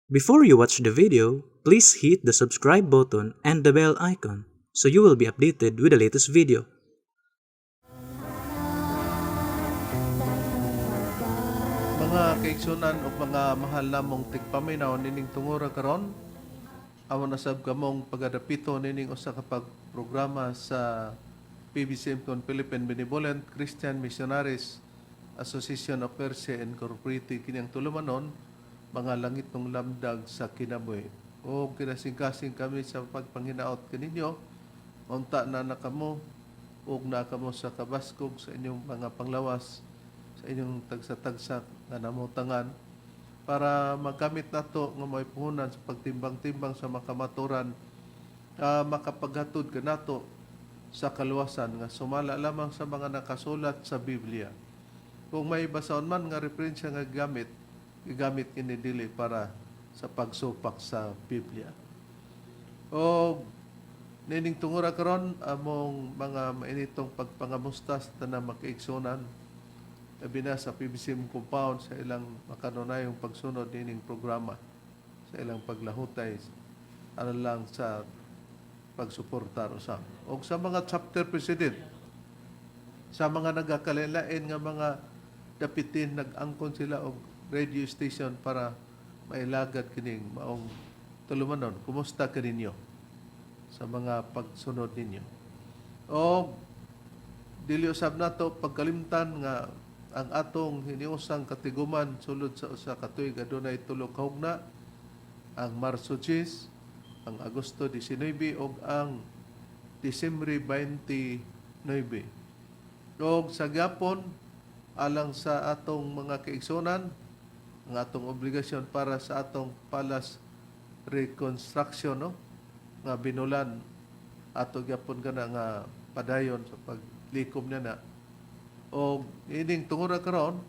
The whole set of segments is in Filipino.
Before you watch the video, please hit the subscribe button and the bell icon so you will be updated with the latest video. Mga kaigsunan o mga mahal namong tigpaminaw nining tungura karon, amo na sab kamong pagadapito nining usa ka programa sa PBCM Philippine Benevolent Christian Missionaries Association of Mercy Incorporated kining tulumanon mga langit ng lamdag sa kinabuhi. O kinasing-kasing kami sa pagpanginaot kaninyo, unta na nakamo ug na kamo sa kabaskog sa inyong mga panglawas sa inyong tagsa-tagsa nga namutangan para magamit nato nga may puhunan sa pagtimbang-timbang sa makamaturan makapaghatod ka nato sa kaluwasan nga sumala lamang sa mga nakasulat sa Biblia. Kung may basahon man nga referensya nga gigamit kini dili para sa pagsupak sa Biblia. O nining tungura karon among mga mainitong pagpangamusta sa tanang makaigsunan labi na sa PBCM compound sa ilang makanunayong pagsunod nining programa sa ilang paglahutay aron lang sa pagsuportar usab. O sa mga chapter president, sa mga nagakalilain nga mga dapitin, nag-angkon sila og radio station para mailagad kining maong tulumanon. Kumusta ka ninyo sa mga pagsunod ninyo? O dili usab nato pagkalimtan nga ang atong hiniusang katiguman sulod sa usa ka tuig adunay tulo ka hugna, ang Marso 10, ang Agosto 19 ug ang Disyembre 29. Ug sa gyapon alang sa atong mga kaigsunan, ang atong obligasyon para sa atong palace reconstruction, no? Nga binulan ato gyapon kana nga padayon sa paglikom niya na. O ining tungura karon,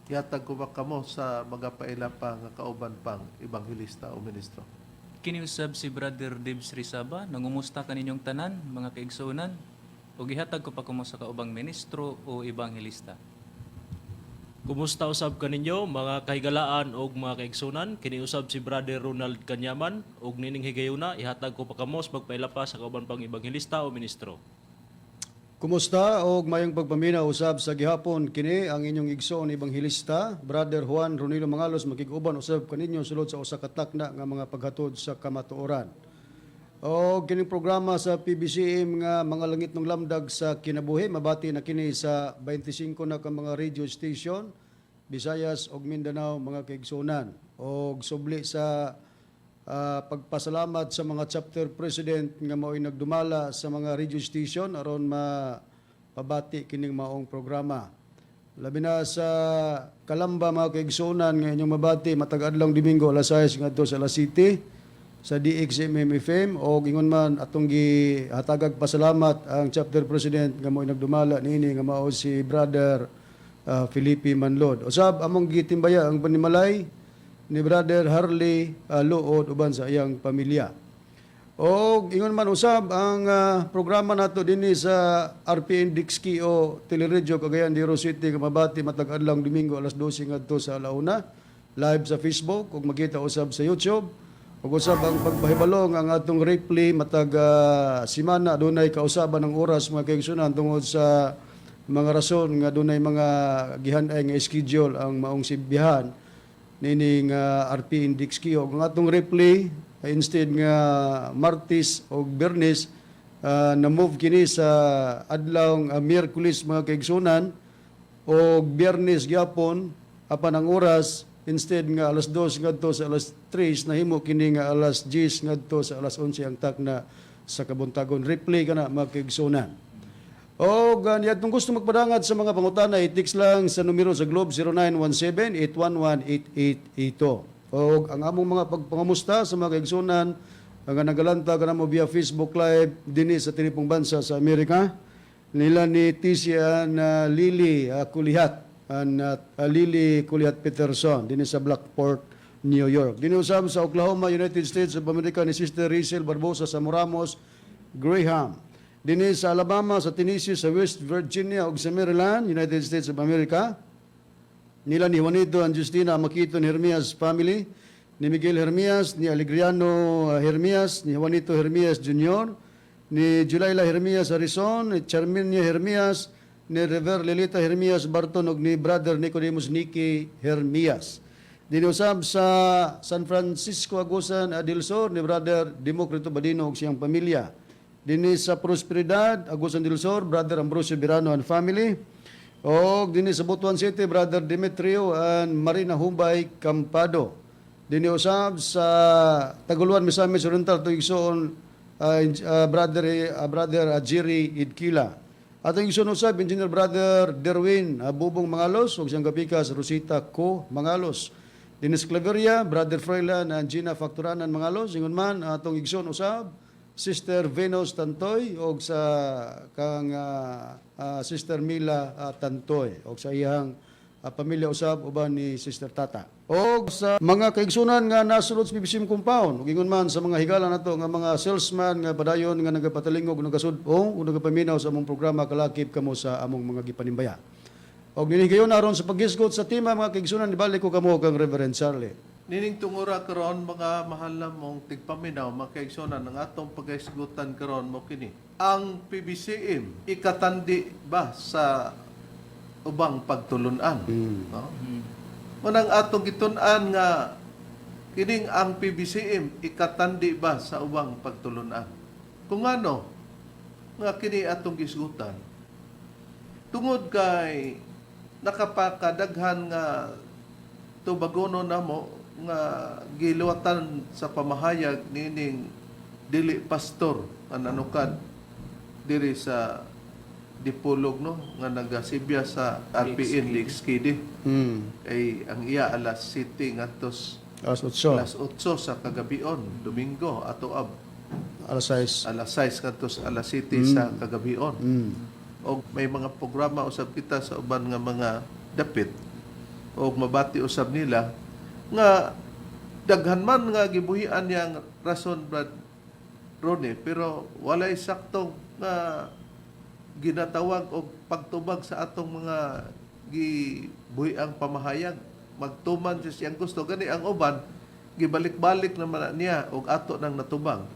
yatag ko ba kamo sa mga pailapa nga kauban pang ebanghelista o ministro. Kiniusab si Brother Debs Rizaba, nangumusta kaninyong tanan, mga kaigsunan, o gihatag ko pa kumo sa kaubang ministro o ebanghelista. Kumusta usab kaninyo mga kahigalaan og mga kaigsunan? Kiniusab si Brother Ronald Kanyaman og nining higayuna ihatag ko pa kamo sa pagpailapa sa kauban pang ebanghelista o ministro. Kumusta og mayong pagpaminaw usab sa gihapon kini ang inyong igsoon ebanghelista Brother Juan Ronilo Mangalos makig-uban usab kaninyo sulod sa usa ka takna nga mga paghatod sa kamatuoran. O kining programa sa PBCM nga mga langit ng lamdag sa kinabuhi mabati na kini sa 25 na ka mga radio station Visayas ug Mindanao mga kaigsunan. Og subli sa pagpasalamat sa mga chapter president nga mao'y nagdumala sa mga radio station aron mapabati kining maong programa. Labi na sa Kalamba mga kaigsunan nga inyong mabati matag adlong Domingo alas 6 ngadto sa alas 7 sa DXMM FM o ingon man atong gihatagag pasalamat ang chapter president nga mo'y nagdumala niini nga mao si Brother Felipe Manlod. Usab among gitimbaya ang panimalay ni Brother Harley Luod uban sa iyang pamilya. O ingon man usab ang programa nato dinhi sa RPN Dixki o Teleradyo Cagayan de Oro City nga mabati matag adlong Domingo alas 12 ngadto sa alauna live sa Facebook ug makita usab sa YouTube. Ug usab ang pagpahibalong ang atong replay matag semana adunay kausaban ng oras mga kaigsunan tungod sa mga rason nga adunay mga gihan-ay nga schedule ang maong sibyahan nining RP Index Kio. Ang atong replay instead nga Martes o Bernes na-move kini sa adlawng Miyerkules mga kaigsunan o Biyernes gyapon apan ang oras instead nga alas 2 ngadto sa alas 3 nahimo kini nga alas 10 ngadto sa alas 11 ang takna sa kabuntagon. Replay kana mga kaigsunan. O ganyan kung gusto magpadangat sa mga pangutana, i-text lang sa numero sa Globe 0917-811-8882. O ang among mga pagpangamusta sa mga kaigsunan, ang nagalanta ka na mo via Facebook Live din sa tinipong bansa sa Amerika, nila ni Tisia na Lily Kulihat, Lily Kulihat Peterson, din sa Blackport, New York. Dinusam sa Oklahoma, United States of America ni Sister Rachel Barbosa sa Moramos, Graham. Dinhi sa Alabama, sa Tennessee, sa West Virginia ug sa Maryland, United States of America. Nila ni Juanito and Justina Makito Hermias family ni Miguel Hermias, ni Alegriano Hermias, ni Juanito Hermias Jr., ni Julayla Hermias Arison, ni Charminia Hermias, ni Rever Lilita Hermias Barton, ug ni Brother Nicodemus Niki Hermias. Diniusab sa San Francisco Agusan Adilsor ni Brother Democrito Badino ug siyang pamilya. Dini sa Prosperidad Agusan del Sur, Brother Ambrosio Birano and family. O dini sa Butuan City, Brother Demetrio and Marina Humbay Campado. Dini usab sa Taguluan Misamis Oriental Tuigsoon, Brother Ajiri Idkila. At ang igsoon usab, Engineer Brother Derwin Bubong Mangalos ug siyang kapikas Rosita Co Mangalos. Dinis Claveria, Brother Froilan and Gina Facturanan Mangalos. Ingon man, atong igsoon usab, Sister Venus Tantoy o sa kang Sister Mila Tantoy o sa iyang pamilya usab uban ni Sister Tata. O sa mga kaigsunan nga nasulod sa PBCM compound, ug ingon man sa mga higala nato nga mga salesman nga padayon nga nagapatalingog nagasud-ong ug nagapaminaw sa among programa kalakip kamo sa among mga gipanimbaya. Og ninigayon aron sa paghisgot sa tema mga kaigsunan nibalik ko kamo kang Reverend Charlie. Nining tungura karon mga mahal na mong tigpaminaw, mga kaigsonan, ang atong pag-isgutan karon mo kini. Ang PBCM, ikatandi ba sa ubang pagtulunan? No? Munang atong gitun-an nga, kining ang PBCM, ikatandi ba sa ubang pagtulunan? Kung ano, nga kini atong gisgutan, tungod kay nakapakadaghan nga tubagono na mo, nga giluwatan sa pamahayag nining dili pastor ang nanukad diri sa Dipolog no nga nagasibya sa RPN Lixkidi. Ay ang iya alas 7 ngadtos alas 8 sa kagabion Domingo ato ab alas 6 ngadtos alas 7 sa kagabion. Og may mga programa usab kita sa uban nga mga dapit og mabati usab nila nga daghan man nga gibuhian yang rason Brad Ronnie, pero walay saktong nga ginatawag og pagtubag sa atong mga gibuhiang pamahayag. Magtuman siya siyang gusto gani ang uban gibalik-balik naman niya og ato nang natubang.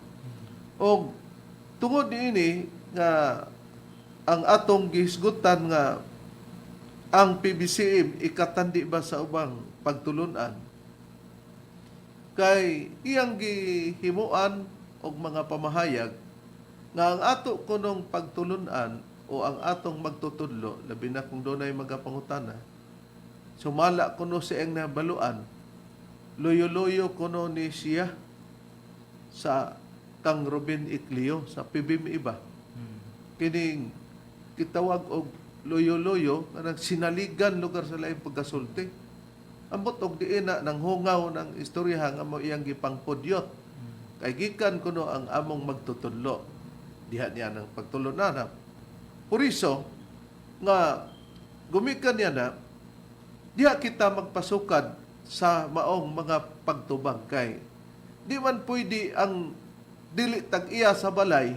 Og tungod niini nga ang atong gisgutan nga ang PBCM ikatandi ba sa ubang pagtulunan kay iyang gihimuan og mga pamahayag nga ang ato kunong pagtulunan o ang atong magtutudlo labi na kung dunay magapangutana sumala kuno sa iyang nabaluan loyo-loyo kuno ni siya sa kang Ruben Iclio sa PBM iba kining kitawag og loyo-loyo nga sinaligan lugar sa laing pagkasulti. Ambot og diin na nang hungaw ng istorya nga mo iyang gipangpudyot. Kay gikan kuno ang among magtutudlo. Diha niya ng pagtulunan. Puriso nga gumikan niya na diha kita magpasukad sa maong mga pagtubang kay di man pwede ang dili tag-iya sa balay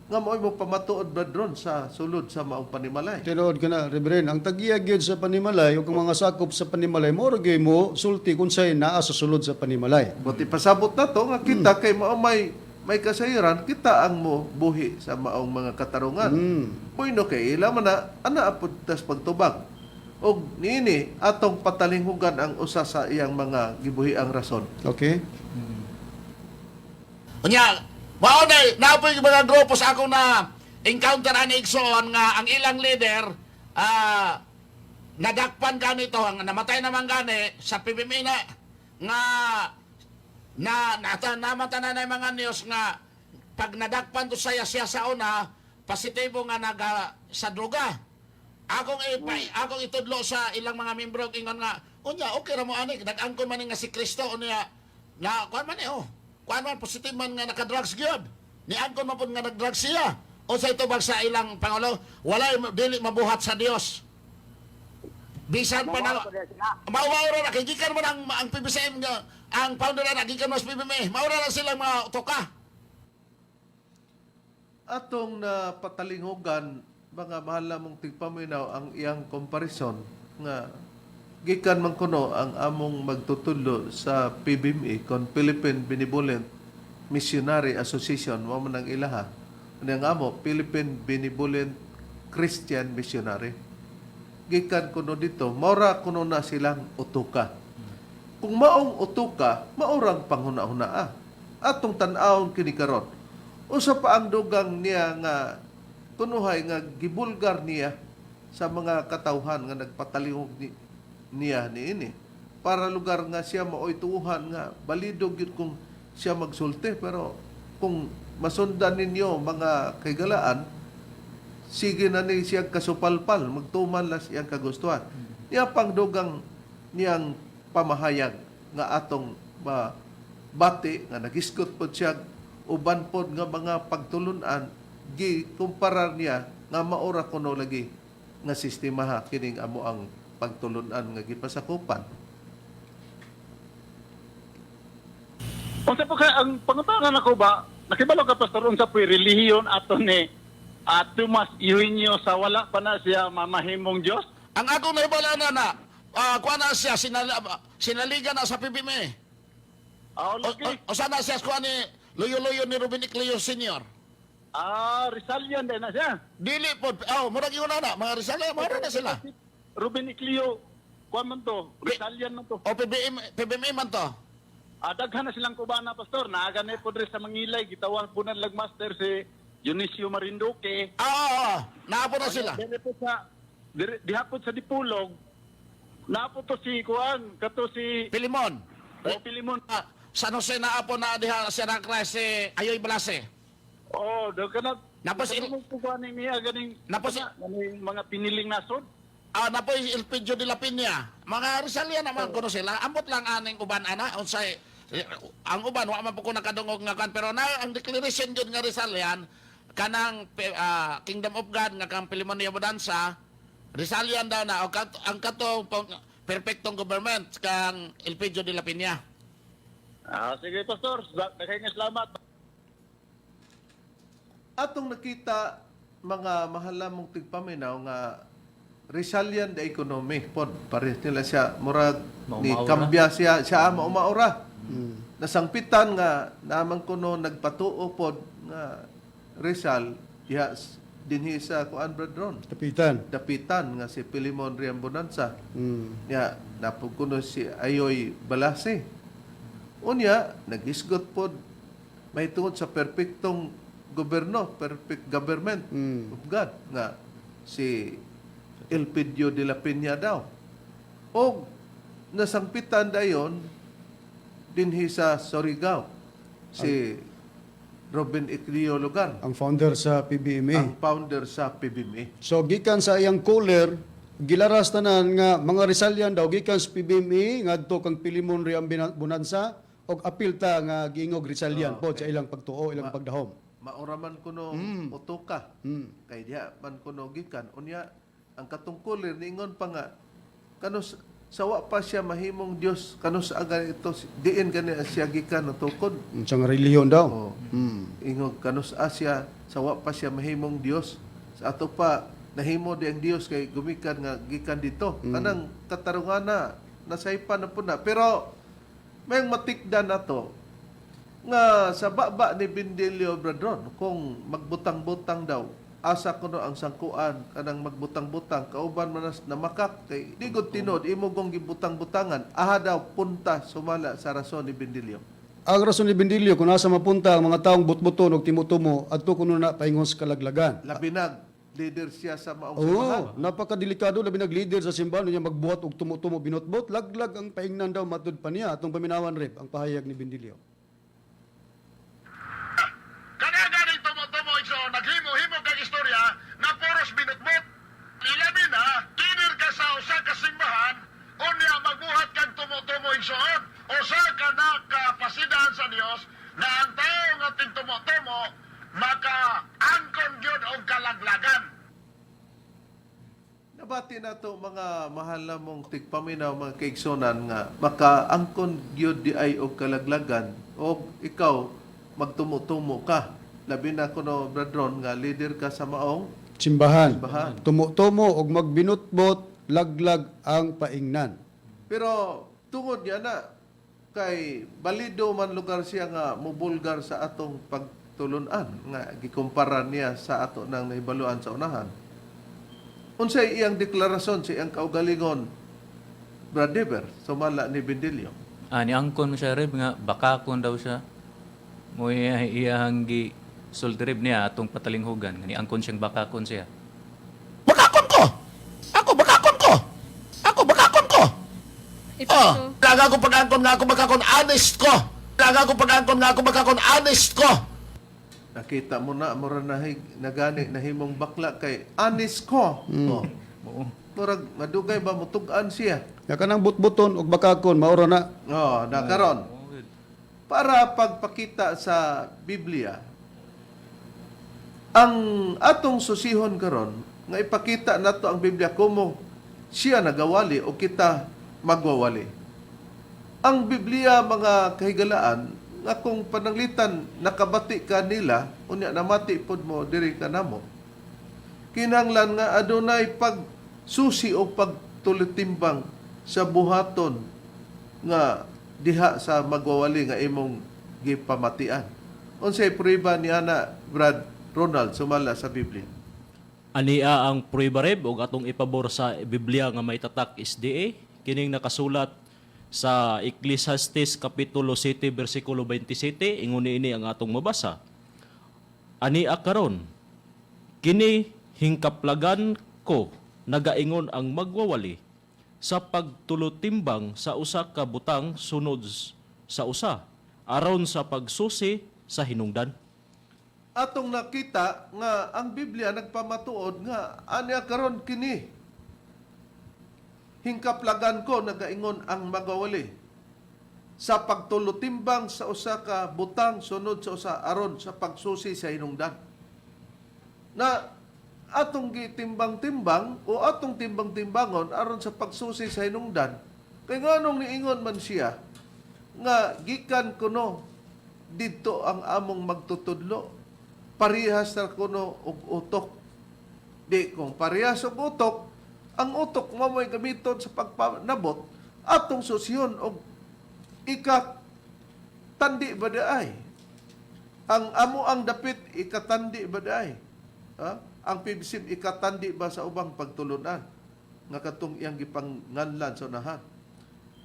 nga mo pamatuod ba dron sa sulod sa maong panimalay. Tinuod ka na, Reverend, ang tag-iya gyud sa panimalay o kung mga sakop sa panimalay, mo gyud mo sulti kung say naa sa sulod sa panimalay. Buti pasabot na to nga kita kay mao may kasayran kita ang mo buhi sa maong mga katarungan. Puino kay ila man na ana apud tas pagtubag. Og niini atong patalinghugan ang usa sa iyang mga gibuhi ang rason. Okay? Unya, mao day napoy mga grupo sa akong na encounter ani igsoon nga ang ilang leader nadakpan ganito ang namatay naman gani sa PBM na namatay na yung mga news nga pag nadakpan to siya sa una positibo nga sa droga. Akong itudlo sa ilang mga membro ingon nga unya okay ra mo ani nag-angkon man nga si Kristo unya na kuan man kuan man positive man nga naka-drugs gyud. Niangkon man pud nga nag-drugs siya. O sa ito bag sa ilang pangulo, walay dili mabuhat sa Dios. Bisan pa na mawawro na kay gikan mo ang PBCM nga ang founder na gikan mo sa PBM. Mawawro na sila mga toka. Atong napatalinghugan mga mahal mong tigpaminaw ang iyang comparison nga gikan man kuno ang among magtutulo sa PBMA kon Philippine Benevolent Missionary Association mo man ang ilaha. Ang amo Philippine Benevolent Christian Missionary. Gikan kuno dito, maura kuno na silang utuka. Kung maong utuka, maurang panghuna-hunaa. Atong tan-awon kini karon. Usa pa ang dugang niya nga kunuhay nga gibulgar niya sa mga katawhan nga nagpatalihog niya niini. Para lugar nga siya maoy tuuhan nga balidog yun kung siya magsulti. Pero kung masundan ninyo mga kaigalaan, sige na ni siya kasupalpal, magtuman lang siyang kagustuhan. Niya pang dugang niyang pamahayag nga atong bati nga nagiskot po siya uban pod nga mga pagtulunan gi kumpara niya nga maura kuno lagi nga sistema kining amo ang pagtulunan nga gipasakupan. Unsa po kay ang pangutangan ako ba, nakibalo ka pastor unsa po relihiyon ato ni Tomas Eugenio sa wala pa na siya mamahimong Dios? Ang ako na ibala na kuha na siya, sinaligan na sa PBMA. O sana siya kuha ni Luyo-Luyo ni Ruben Iclio Sr. Rizalian din na siya. Dili po, murag yun na, mga Rizal, mara na sila. Ruben Iclio, kuha man to, Rizalian man to. O PBMA man to. Daghan na silang kubana, pastor. Naagane po rin sa Mangilay, gitawang po ng lagmaster si Dionisio Marinduque. Naapo na sila. Dili po sa, dihapon sa Dipulog, naapo to si Kuan, kato si Pilimon. Pilimon. San Jose naapo na diha siya ng klase Ayoy Balase. Daw ka na. Napos Napos po kuha niya, ganing, Napos- ganing mga piniling nasod. Napo Elpidio de la Piña. Mga Rizalian naman kuno sila. Ambot lang aning uban ana unsay ang uban wa man po ko nakadungog nga kan pero na ang declaration jud nga Rizalian kanang Kingdom of God nga kang Pilimonio Bodanza Rizalian daw na ang katong perfectong government kang Elpidio de la Piña. Sige, pastor. Daghang salamat. Atong nakita mga mahalamong tigpaminaw nga Rizalian de economy pod pares nila siya murag ni Maumaura. kambya siya maumaura. Nasangpitan nga naman kuno nagpatuo pod nga Rizal dinhi sa kuan brethren. Kapitan. Dapitan nga si Pilimon Riambonanza. Mm. Nya napug kuno si Ayoy Balase. Unya nagisgot pod may tungod sa perpektong gobyerno, perfect government of God nga si Elpidio de la Piña daw. O nasangpitan dayon dinhi sa Surigao si Ruben Iclio lugar, Ang founder sa PBMA. ang founder sa PBMA. So gikan sa iyang cooler, gilaras tanan nga mga Rizalian daw gikan sa PBMA ngadto kang Pilimon Riambonanza og apil ta nga giingog Rizalian po sa ilang pagtuo, ilang pagdahom. Mauraman kuno utoka. Kay diha man kuno gikan unya ang katungkulir niingon pa nga kanus sawa pa siya mahimong Dios kanus aga ito diin gani siya gikan utukod. Sa nga relihiyon daw. Oh. Ingog kanus asya sawa pa siya mahimong Dios. Sa ato pa nahimo di ang Dios kay gumikan nga gikan dito. Kanang katarungan na nasaypan na po na. Pero may matikdan nato nga sa baba ni Bindilio Bradron kung magbutang-butang daw asa kuno ang sangkuan kanang magbutang-butang kauban manas na makak kay di gud tinod imo gong gibutang-butangan aha daw punta sumala sa rason ni Bindilio. Ang rason ni Bindilio kung nasa mapunta ang mga taong butbuton og timutumo adto kuno na paingon sa kalaglagan. Labinag leader siya sa maong simbahan. Napakadelikado labi nag-leader sa simbahan niya magbuhat og tumutumo binotbot laglag ang paingnan daw matud pa niya atong paminawan rep ang pahayag ni Bindilio. Kanagaling tumo-tumo iso, naghimo-himo kag istorya na puros binutbot. Ilabi na, kinir ka sa usa ka simbahan, unya magbuhat kag tumo-tumo igsoon. Usa ka na kapasidahan sa Dios na ang tao nga tigtumo-tumo maka-angkon gyud og kalaglagan. Nabati na to mga mahal na mong tigpaminaw mga kaigsonan nga makaangkon gyud di ay og kalaglagan o ikaw magtumo-tumo ka. Labi na kuno bradron nga leader ka sa maong Simbahan. Simbahan. Tumo-tumo og magbinotbot laglag ang paingnan. Pero tungod niya na kay balido man lugar siya nga mubulgar sa atong pagtulunan nga gikumpara niya sa ato nang naibaluan sa unahan. Unsay iyang deklarasyon sa iyang kaugalingon, Brad Deber, sumala ni Bendilio? Ni angkon mo siya rib nga bakakon daw siya. Mo iyang gi sultirib niya atong patalinghugan. Ni angkon siyang bakakon siya. Bakakon ko! Ako bakakon ko! Ako bakakon ko! Oh, laga ko pag-angkon nga ako bakakon, honest ko! Laga ko pag-angkon nga ako bakakon, honest ko! Nakita mo na, mura nagani nahimong bakla kay anis ko. Oh. Oo. Murag madugay ba mutugan siya? Ya kanang butbuton og bakakon maura na. Oh, nakaron. Para pagpakita sa Biblia, ang atong susihon karon nga ipakita nato ang Biblia kumo siya nagawali o kita magwawali. Ang Biblia, mga kahigalaan, nga kung pananglitan nakabati ka nila, unya namati pod mo diri ka namo. Kinahanglan nga adunay pagsusi o pagtulitimbang sa buhaton nga diha sa magwawali nga imong gipamatian. Unsay prueba ni ana Brad Ronald sumala sa Biblia? Ania ang prueba reb og atong ipabor sa Biblia nga may tatak SDA kining nakasulat sa Ecclesiastes kapitulo 7 bersikulo 27 ingon ini ang atong mabasa. Ania karon kini hingkaplagan ko nagaingon ang magwawali sa pagtulutimbang sa usa ka butang sunod sa usa aron sa pagsusi sa hinungdan. Atong nakita nga ang Biblia nagpamatuod nga anya karon kini hingkaplagan ko nagaingon ang magawali sa pagtulutimbang sa usa ka butang sunod sa usa aron sa pagsusi sa hinungdan. Na atong gitimbang-timbang o atong timbang-timbangon aron sa pagsusi sa hinungdan kay nganong niingon man siya nga gikan kuno didto ang among magtutudlo parehas ra kuno og utok. Di kung parehas og utok, ang utok mo mo'y gamiton sa pagpanabot atong susyon og ikatandi ba daay. Ang amo ang dapit ikatandi ba daay. Ha? Ang pibsim ikatandi ba sa ubang pagtulunan nga katong iyang gipanganlan sa unahan.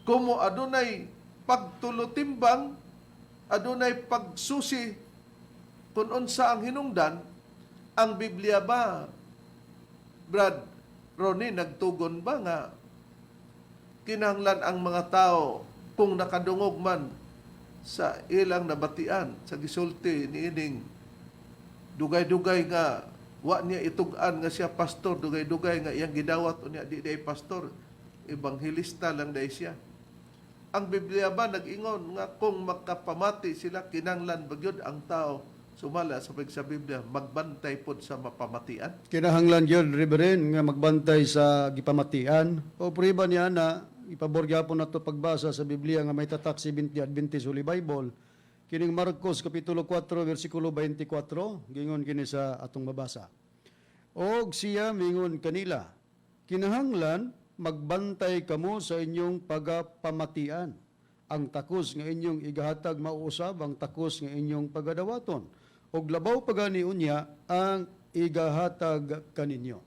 Kumo adunay pagtulutimbang, adunay pagsusi kung unsa ang hinungdan, ang Biblia ba, Brad Ronnie, nagtugon ba nga kinahanglan ang mga tao kung nakadungog man sa ilang nabatian, sa gisulti ni ining dugay-dugay nga wa niya itugan nga siya pastor, dugay-dugay nga iyang gidawat unya di day pastor, ebanghilista lang day siya. Ang Biblia ba nag-ingon nga kung makapamati sila kinahanglan bagyod ang tao sumala sa Biblia magbantay pod sa mapamatian? Kinahanglan yun, Reverend, nga magbantay sa gipamatian. O prueba niya na, ipabor gyapon nato pagbasa sa Biblia nga may tatak 70 Adventist Holy Bible. Kining Marcos Kapitulo 4, versikulo 24, gingon kini sa atong mabasa. Og siya mingon kanila, kinahanglan magbantay kamo sa inyong pagapamatian. Ang takos nga inyong igahatag mauusab, ang takos nga inyong pagadawaton. Og labaw pagani unya ang igahatag kaninyo.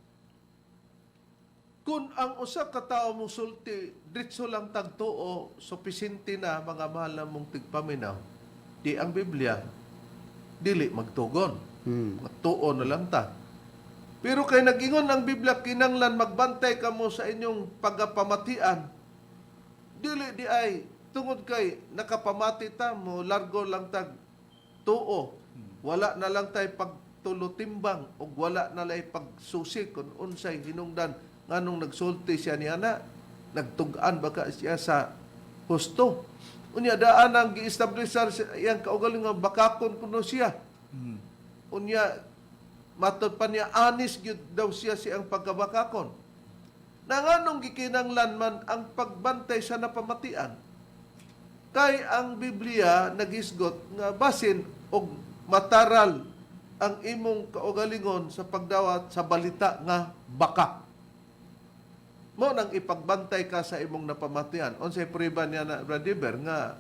Kung ang usa ka tawo musulti diretso lang tagtuo supisente na mga mahal na mong tigpaminaw, di ang Biblia dili magtugon. Magtuo na lang ta. Pero kay nag-ingon ang Biblia kinanglan magbantay kamo sa inyong pagapamatian, dili di ay tungod kay nakapamati ta mo largo lang tag tuo. Wala na lang tay pagtulutimbang o wala na lay pagsusi kung unsay hinungdan nganong nagsulti siya ni ana, nagtugan baka siya sa husto. Unya daan ang gi-establishar iyang kaugalingon bakakon kuno siya. Unya matod pa niya anis gyud daw siya siyang pagkabakakon. Nanganong gikinanglan man ang pagbantay sa napamatian. Kay ang Biblia nagisgot nga basin og mataral ang imong kaugalingon sa pagdawat sa balita nga baka. mo nang ipagbantay ka sa imong napamatian. Unsay prueba niya na Brad Diber nga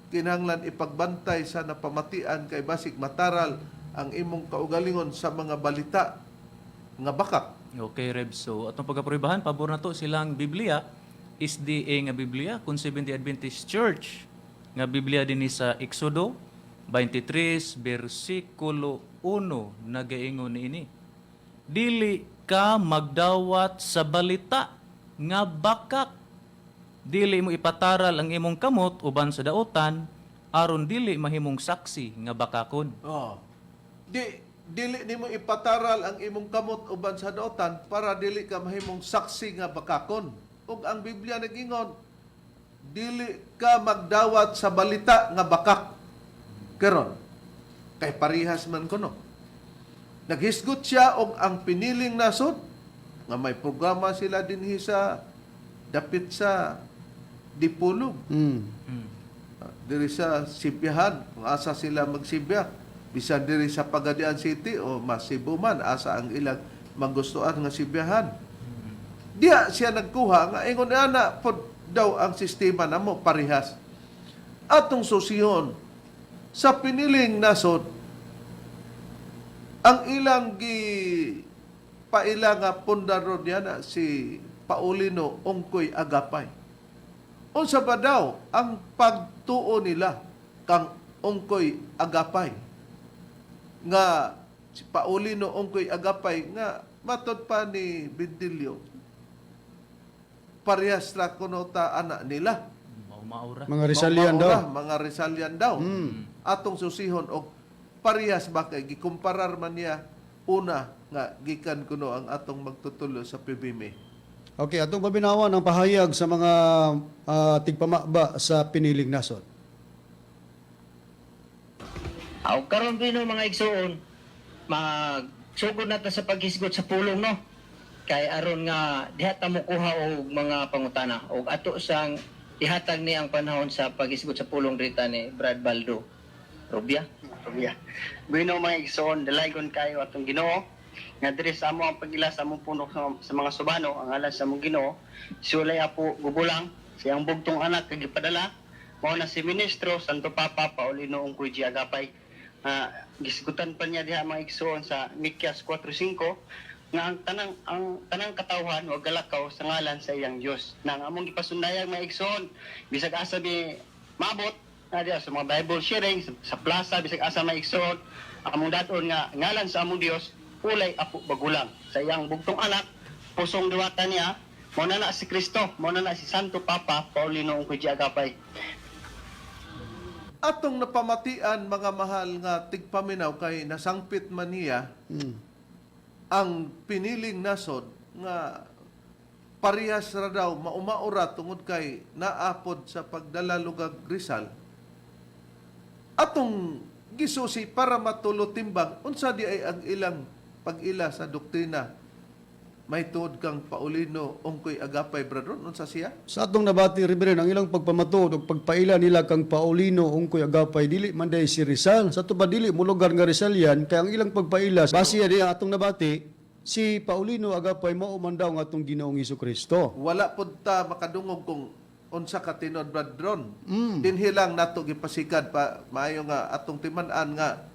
kinahanglan ipagbantay sa napamatian kay basig mataral ang imong kaugalingon sa mga balita nga bakak. Okay, Reb. So, atong pagkapruibahan, pabor na to silang Biblia, SDA nga Biblia, kung Seventh-day Adventist Church, nga Biblia din sa Exodo 23, versikulo 1, nagaingon ini. Dili ka magdawat sa balita nga bakak. Dili mo ipataral ang imong kamot uban sa daotan, aron dili mahimong saksi nga bakakon. Oh. Dili nimo ipataral ang imong kamot uban sa daotan para dili ka mahimong saksi nga bakakon. Ug ang Biblia nagingon, dili ka magdawat sa balita nga bakak. Karon, kay parihas man kuno. Naghisgot siya og ang piniling nasod nga may programa sila dinhi sa dapit sa Dipulog. Diri sa Sibihan, kung asa sila magsibya, bisan diri sa Pagadian City o Masibo man, asa ang ilang magustuhan nga Sibihan. Diya siya nagkuha nga ingon ana pod daw ang sistema namo parihas. Atong susihon sa piniling nasod ang ilang paila nga pundaro niya na si Paulino Ongkoy Agapay. Unsa ba daw ang pagtuo nila kang Ongkoy Agapay? Nga si Paulino Ongkoy Agapay nga matod pa ni Bindilyo. Parehas ra kuno ta anak nila. Maura. Mga Rizalian daw. Mga Rizalian daw. Atong susihon og parehas ba kay gikumparar man niya una nga gikan kuno ang atong magtutulo sa PBM. Okay, atong pabinawan ang pahayag sa mga tigpamaba sa piniling nasod. Aw karon bino mga igsoon, magsugod na ta sa paghisgot sa pulong no. Kay aron nga diha ta mo kuha og mga pangutana og ato sang ihatag ni ang panahon sa paghisgot sa pulong drita ni Brad Baldo. Rubia. Bino mga igsoon, dalaygon kayo atong Ginoo. Nga diri sa amo ang pagila sa among puno sa mga subano ang alas sa among Ginoo. Sulay apo gubulang siyang bugtong anak kag gipadala mao na si Ministro Santo Papa Paulino Ongkoy Agapay. Gisgutan pa niya diha mga igsoon sa Mikyas 4:5 nga ang tanang katawhan o galakaw sa ngalan sa iyang Dios. Nang among gipasundayag mga igsoon bisag asa mi maabot na diha sa mga Bible sharing sa plaza bisag asa mga igsoon among daton nga ngalan sa among Dios ulay apo bagulang sa iyang bugtong anak pusong diwata niya mao na si Kristo mao na si Santo Papa Paulino Ongkoy Agapay. Atong napamatian mga mahal nga tigpaminaw kay nasangpit man niya ang piniling nasod nga parehas ra daw maumaura tungod kay naapod sa pagdala lugag Rizal. Atong gisusi para matulo timbang unsa di ay ang ilang pag-ila sa doktrina may tuod kang Paulino Ongkoy Agapay bradron unsa siya? Sa atong nabati Reverend ang ilang pagpamatuod ug pagpaila nila kang Paulino Ongkoy Agapay dili man day si Rizal. Sa to ba dili mo lugar nga Rizalian kay ang ilang pagpaila base di atong nabati si Paulino Agapay mao man daw nga atong Ginoong Hesukristo. Wala pud ta makadungog kung unsa ka tinod bradron. Dinhi lang nato gipasikad pa maayo nga atong timan-an nga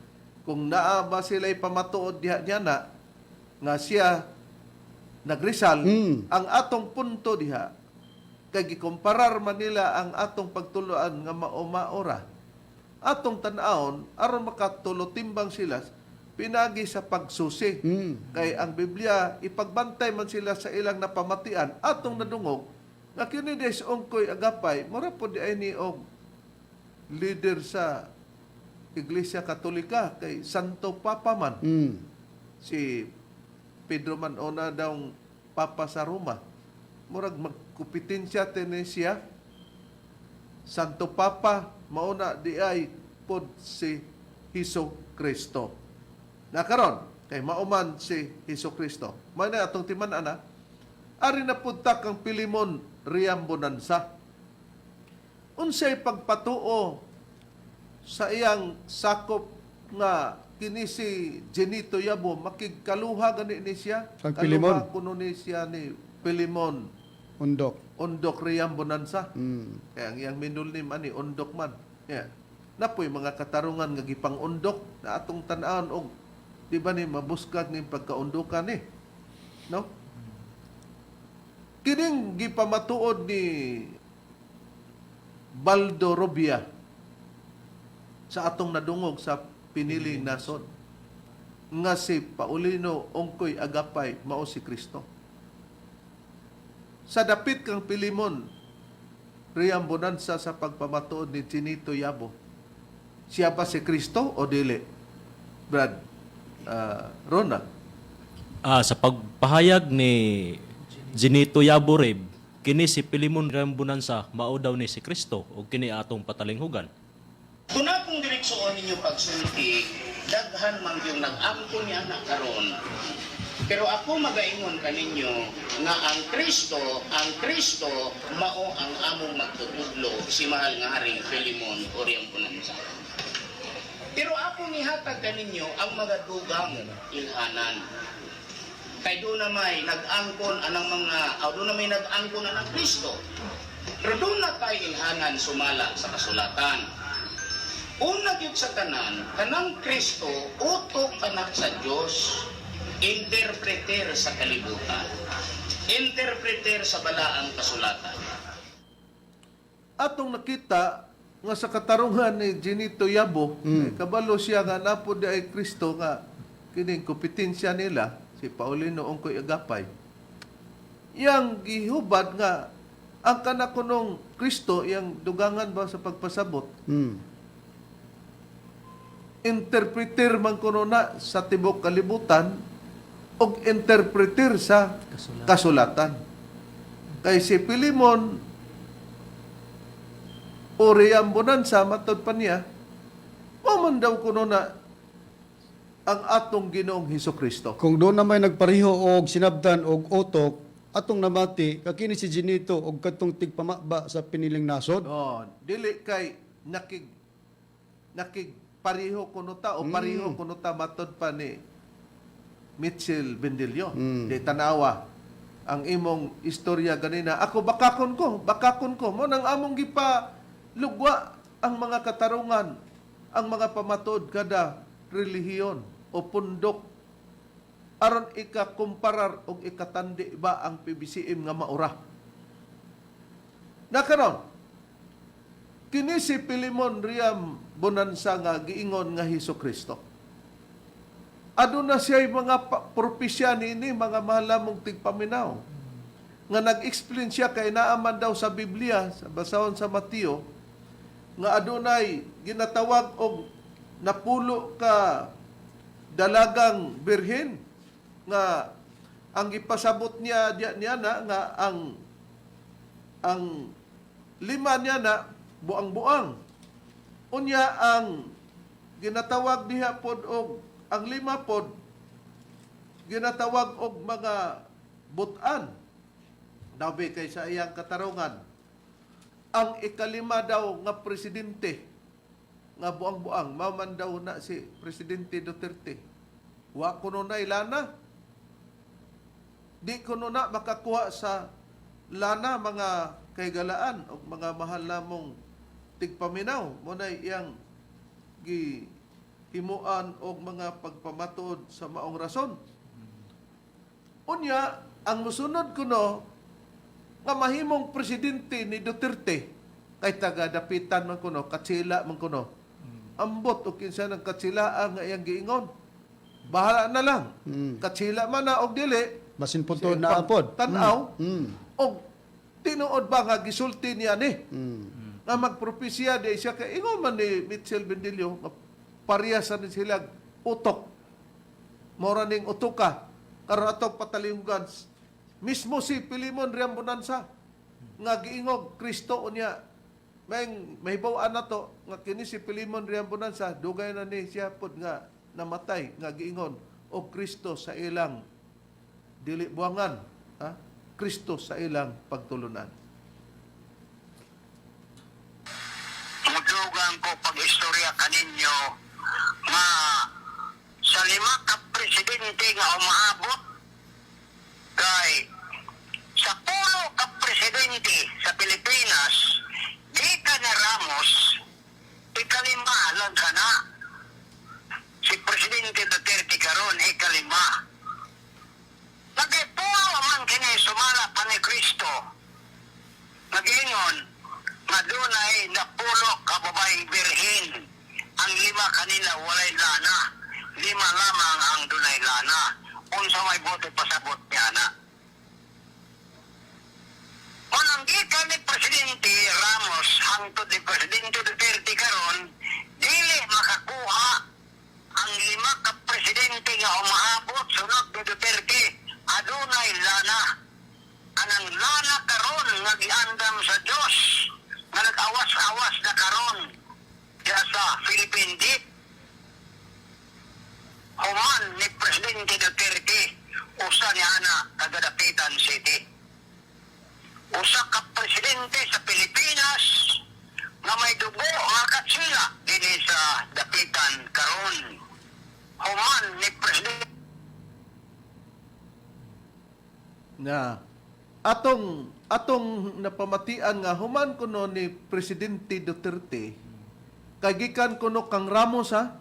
kung naa ba sila'y pamatuod diha niya na nga siya nagrisal, ang atong punto diha kay gikumparar man nila ang atong pagtuluan nga maora. Atong tan-awon aron makatulo timbang sila pinagi sa pagsusi. Kay ang Biblia ipagbantay man sila sa ilang napamatian atong nadungog nga kini des Ongkoy Agapay mura pod di ay ni og leader sa Iglesia Katolika kay Santo Papa man. Si Pedro man ona daw Papa sa Roma. Murag magkupitin siya siya. Santo Papa mauna di ay pod si Hesus Kristo. Nakaron kay mauman si Hesus Kristo. May na atong timan ana. Ari na punta kang Pilimon Riam Bonanza. Unsay pagpatuo sa iyang sakop nga kini si Genito Yabo makigkaluha gani ni siya Kang Pilimon. kaluha kuno ni siya ni Pilimon Undok Riam Bonanza. Mm. Kaya ang iyang middle name ani Undok man. Yeah. Napoy mga katarungan nga gipang undok na atong tan-aon og di ba ni mabuskag ni pagkaundukan ni. No? Kining gipamatuod ni Baldo Robia sa atong nadungog sa piniling nasod nga si Paulino Ongkoy Agapay mao si Kristo. Sa dapit kang Pilimon, Riam Bonanza sa pagpamatuod ni Chinito Yabo. Siya ba si Kristo o dili? Brad, Ronald. Sa pagpahayag ni Ginito Yaboreb, kini si Pilimon Rambunansa mao daw ni si Kristo o kini atong patalinghugan. Kung akong direksyoon ninyo pagsulti, daghan man yung nag-angko niya na karon. Pero ako magaingon kaninyo nga ang Kristo mao ang among magtutudlo si mahal nga Haring Pilimon Oriang Bonanza. Pero ako nihatag kaninyo ang mga dugang ilhanan. Kay doon na may nag-angkon doon na may nag-angkon na ng Kristo. Pero doon na tayo ilhanan sumala sa kasulatan. Una gyud sa tanan, kanang Kristo utok kanak sa Dios, interpreter sa kalibutan, interpreter sa balaang kasulatan. Atong nakita nga sa katarungan ni Ginito Yabo, kabalo siya nga napod ay Kristo nga kining kompetensya nila si Paulino Ongkoy Agapay. Yang gihubad nga ang kanakunong Kristo yang dugangan ba sa pagpasabot. Interpreter man kuno na sa tibok kalibutan o interpreter sa kasulatan. Kay si Pilimon o Riam Bonanza, matod pa niya, maman daw kuno na ang atong Ginoong Hesukristo. Kung doon na may nagpareho og sinabdan og utok, atong namati, kakini si Ginito og katong tigpamaba sa piniling nasod. Oh, dili kay nakig pareho kuno ta o pareho kuno ta matod pa ni Mitchell Bendilio. Di tanawa ang imong istorya ganina. Ako bakakon ko mo nang among gipa lugwa ang mga katarungan, ang mga pamatod kada relihiyon o pundok aron ika-kumparar o ikatandi ba ang PBCM nga maura. Nakaron, kini si Pilimon Riam Bonanza nga giingon nga Hesukristo. Aduna siya mga propesya nini, mga mahalamong tigpaminaw. Nga nag-explain siya kay naaman daw sa Biblia, sa basahon sa Mateo, nga adunay ginatawag og napulo ka dalagang birhen nga ang ipasabot niya nga ang lima niya na buang-buang. Unya ang ginatawag diha pod og ang lima pod ginatawag og mga butan. Dabi kay sa iyang katarungan. Ang ikalima daw nga presidente nga buang-buang maman daw na si Presidente Duterte. Wa kuno na ilana. Di kuno na makakuha sa lana mga kaygalaan o mga mahal namong tigpaminaw mo na iyang gihimuan o mga pagpamatuod sa maong rason. Unya, ang musunod kuno nga mahimong presidente ni Duterte kay taga-dapitan man kuno, katsila man kuno. Ambot o kinsa ng katsilaan nga iyang giingon. Bahala na lang. Katsila man na og dili. Basin punto na apod. Tanaw. Og tinuod ba nga gisulti niya ni? Nga magpropesya di siya kay ingon man ni Mitchell Bendilio nga parehas ni sila utok. Mora ning utoka karon ato patalinggan mismo si Pilimon Riam Bonanza nga giingog Kristo unya mahibaw-an nato nga kini si Pilimon Riam Bonanza dugay na ni siya pod nga namatay nga giingon og Kristo sa ilang dili buangan, Kristo sa ilang pagtulunan. Mudugang ko pag-istorya kaninyo nga sa lima ka presidente nga umaabot kay sa pulo ka presidente presidente sa Pilipinas, di ka na Ramos, ikalima lang ka na. Si Presidente Duterte karon ikalima. Nagipuro man kini sumala pa ni Kristo. Nagingon, nga dunay napulo ka babaeng birhin. Ang lima kanila walay lana. Lima lamang ang dunay lana. Unsa may bote pasabot niya na. Mananggikan ni Presidente Ramos hangtod ni Presidente Duterte karon, dili makakuha ang lima ka presidente nga umaabot sunod ni Duterte adunay lana. Anang lana karon nga giandam sa Dios nga nag-awas-awas na karon diya sa Philippine Deep. Human ni Presidente Duterte usa niya na Tagadapitan City. Usa ka presidente sa Pilipinas nga may dugo nga katsila dinhi sa dapitan karon. Human ni Presidente Na atong napamatian nga human kuno ni Presidente Duterte kay gikan kuno kang Ramos ha,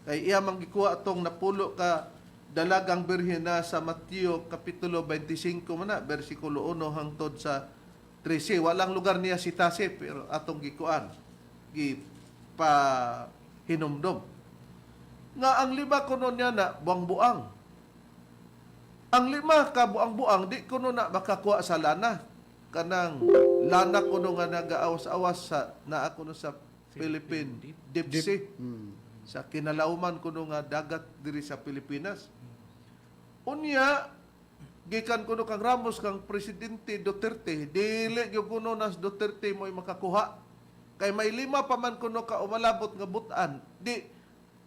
kay iya manggikuha atong napulo ka dalagang birhen na sa Mateo Kapitulo 25 man na, versikulo 1 hangtod sa 13. Walang lugar niya si Tase, pero atong gikuan, gipa hinumdom. Nga ang lima kuno niya na buang-buang. Ang lima ka buang-buang, di kuno na makakuha sa lana. Kanang lana kuno nga nag-awas-awas sa naa kuno sa Philippine Deep Sea. Sa kinalauman kuno nga dagat diri sa Pilipinas. Unya, gikan kuno kang Ramos kang Presidente Duterte, dili gyud kuno nas Duterte mo'y makakuha. Kay may lima pa man kuno ka umalabot nga butan. Di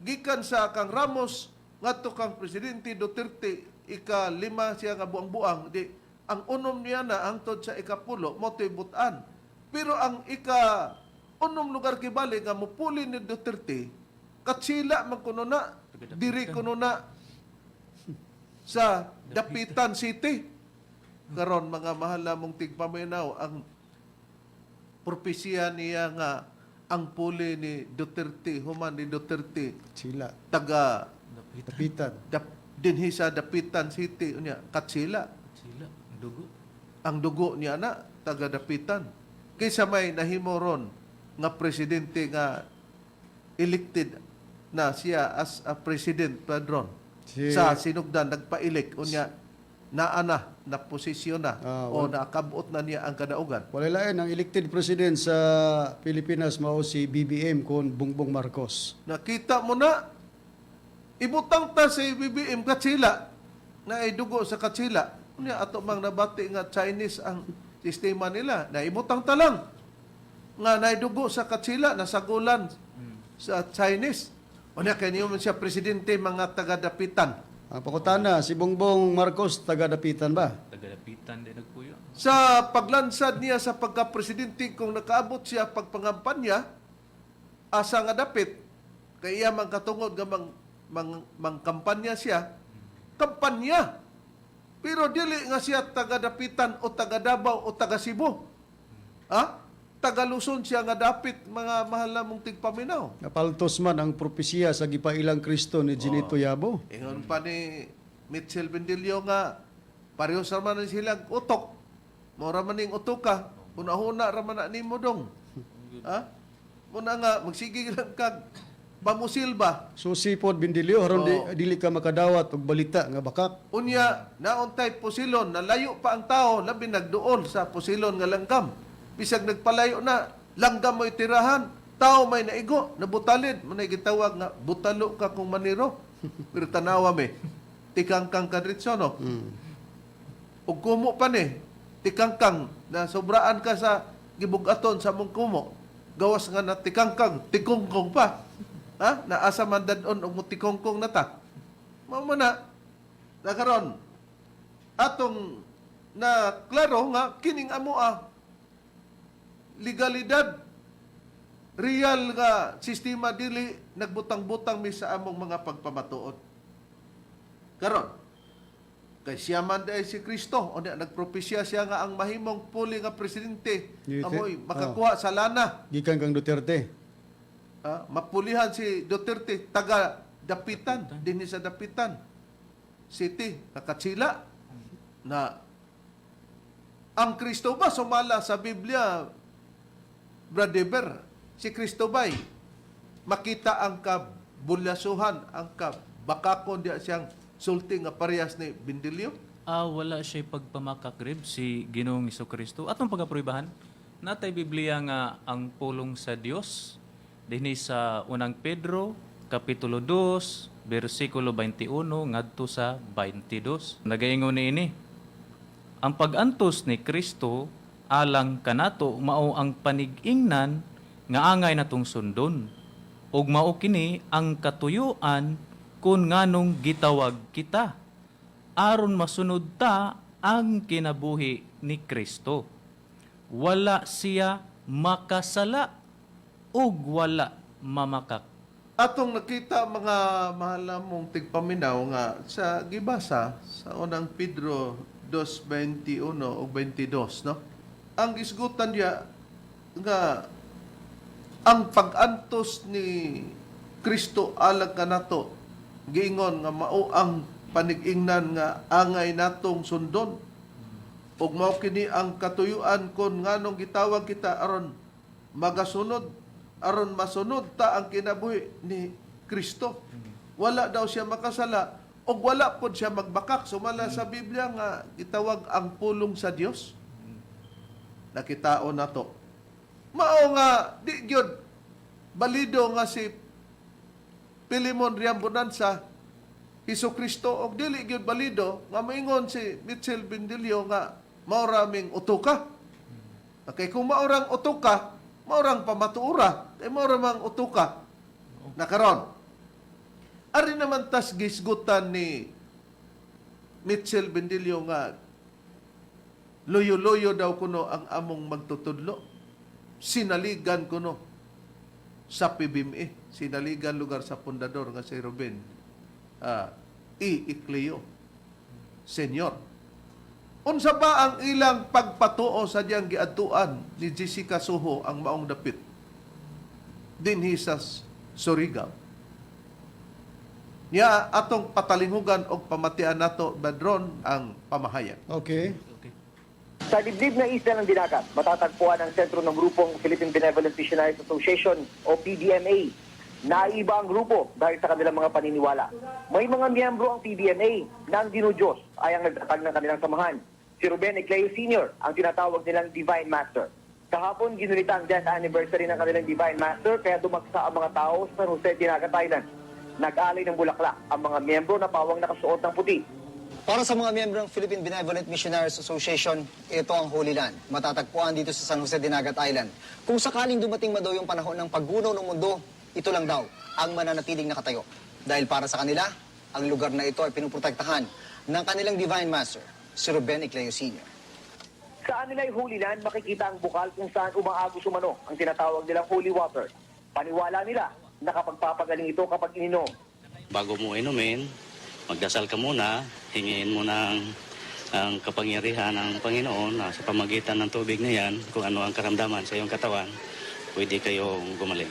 gikan sa kang Ramos ngadto kang Presidente Duterte ika-5 siya nga buang-buang. Di ang unom niya na hangtod sa ika-10 mo to'y butan. Pero ang ika-unom lugar kibali nga mupuli ni Duterte, katsila man kuno na, diri kuno na sa Dapitan City. Karon mga mahal namong tigpaminaw, ang propesya niya nga ang puli ni Duterte, human ni Duterte, Sila. taga Dapitan. dinhi sa Dapitan City, unya katsila. Sila, ang dugo. Ang dugo niya na, taga Dapitan. Kaysa may nahimo ron nga presidente nga elected na siya as a president padron sa sinugdan nagpailik unya naana na posisyon na o nakabot na niya ang kadaugan. Wala lain ang elected president sa Pilipinas mao si BBM kon Bongbong Marcos. Nakita mo na ibutang ta si BBM katsila na idugo sa katsila. Unya ato mang nabati nga Chinese ang sistema nila na ibutang ta lang nga naidugo sa katsila nasagulan sa Chinese. Unya kay niyo man siya presidente mga taga-dapitan. Ang pangutana, si Bongbong Marcos taga-dapitan ba? Tagadapitan din nagpuyo. Sa paglansad niya sa pagka-presidente, kung nakaabot siya pagpangampanya, asa nga dapit, kay iya man katungod nga kampanya siya, kampanya. Pero dili nga siya taga-dapitan o taga-Davao o taga-Cebu. Ha? Taga-Luzon siya nga dapit, mga mahal na mong tigpaminaw. Napaltos man ang propesya sa gipailang Kristo ni Ginito Yabo. Ingon pa ni Mitchell Bendilio nga, pareho sa man silang utok. Mora man ning utoka, una-una raman na ni mo dong. Ha? Muna nga, magsigig lang kag bamusilba. So sipod Bindilio haron dili ka makadawat og balita nga bakak. Unya, nauntay pusilon, nalayo pa ang tao, labi nagduol sa pusilon nga langgam. Bisag nagpalayo na, langgam mo itirahan, tao may naigo, nabutalid. Manay gitawag nga, butalo ka kung maniro. Pero tanawa me, tikangkang kadritso, no? Ug kumo pa ni, tikangkang, na sobraan ka sa gibugaton sa mong kumo. Gawas nga na tikangkang, tikongkong pa. Ha? Naasa man dadon og mutikongkong na ta. Mao na, nakaron, atong na klaro nga, kining amoa, legalidad, real nga sistema dili nagbutang-butang mi sa among mga pagpamatuod. Karon, Kay siya man dahil si Kristo, o niya, nagpropesya siya nga ang mahimong puli nga presidente, amoy makakuha sa lana. Gikan kang Duterte. Mapulihan si Duterte, taga Dapitan, din sa Dapitan City, Nakatsila, na ang Kristo ba sumala sa Biblia, Brother Ber, si Kristo ba'y makita ang kabulyasuhan, ang kabakakon diya siyang sulti nga parehas ni Bindilyo? Wala siya pagpamakakrib si Ginoong Jesucristo. Atong pagapruibahan, natay Biblia nga ang pulong sa Dios dinhi sa unang Pedro kapitulo 2 bersikulo 21 ngadto sa 22. Nagaingon niini, ang pag-antos ni Kristo alang kanato mao ang panigingnan nga angay natong sundon, ug mao kini ang katuyuan kung nganong gitawag kita, aron masunod ta ang kinabuhi ni Kristo. Wala siya makasala ug wala mamakak. Atong nakita mga mahal mong tigpaminaw nga sa gibasa sa unang Pedro 2:21 o 22, no? Ang isgutan diya nga ang pag-antos ni Kristo alang kanato giingon nga mao ang panigingnan nga angay natong sundon, ug mao kini ang katuyuan kon nganong gitawag kita aron magasunod, aron masunod ta ang kinabuhi ni Kristo. Wala daw siya makasala o wala pod siya magbakak. Sumala sa Biblia nga gitawag ang pulong sa Dios. Nakitao na to. Mao nga di gyud balido nga si Pilimon Riambonanza Jesucristo, og dili gyud balido nga moingon si Mitchell Bindilyo nga mauraming utuka. Okay, kung maurang utuka, maurang pamatuura, kay mauramang utuka na karon. Ari naman tas gisgutan ni Mitchell Bindilyo nga loyo-loyo daw kuno ang among magtutudlo. Sinaligan kuno sa PBME, sinaligan lugar sa pundador nga si Ruben Icleo Senior. Unsa ba ang ilang pagpatuo sa diyang giadtuan ni Jessica Soho ang maong dapit dinhi sa Surigao? Nya atong patalingugan og pamatian nato badron ang pamahayag. Okay. Sa dibdib na isla ng Dinagat, matatagpuan ang sentro ng grupong Philippine Benevolent Missionaries Association o PBMA. Naiba ang grupo dahil sa kanilang mga paniniwala. May mga miyembro ang PBMA na ang Diyos ay ang nagtatag ng kanilang samahan. Si Ruben Icleo Sr. ang tinatawag nilang Divine Master. Kahapon, ginulita ang death anniversary ng kanilang Divine Master kaya dumaksa ang mga tao sa San Jose, Dinagat Island. Nag-alay ng bulaklak ang mga miyembro na pawang nakasuot ng puti. Para sa mga miyembro ng Philippine Benevolent Missionaries Association, ito ang Holy Land. Matatagpuan dito sa San Jose, Dinagat Island. Kung sakaling dumating man daw yung panahon ng paggunaw ng mundo, ito lang daw ang mananatiling nakatayo. Dahil para sa kanila, ang lugar na ito ay pinuprotektahan ng kanilang Divine Master, si Ruben Icleo Sr. Sa kanila'y Holy Land, makikita ang bukal kung saan umaagos umano ang tinatawag nilang holy water. Paniwala nila na kapag papagaling ito kapag ininom. Bago mo inumin, magdasal ka muna, hingiin mo ng ang kapangyarihan ng Panginoon na sa pamagitan ng tubig na yan, kung ano ang karamdaman sa iyong katawan, pwede kayong gumaling.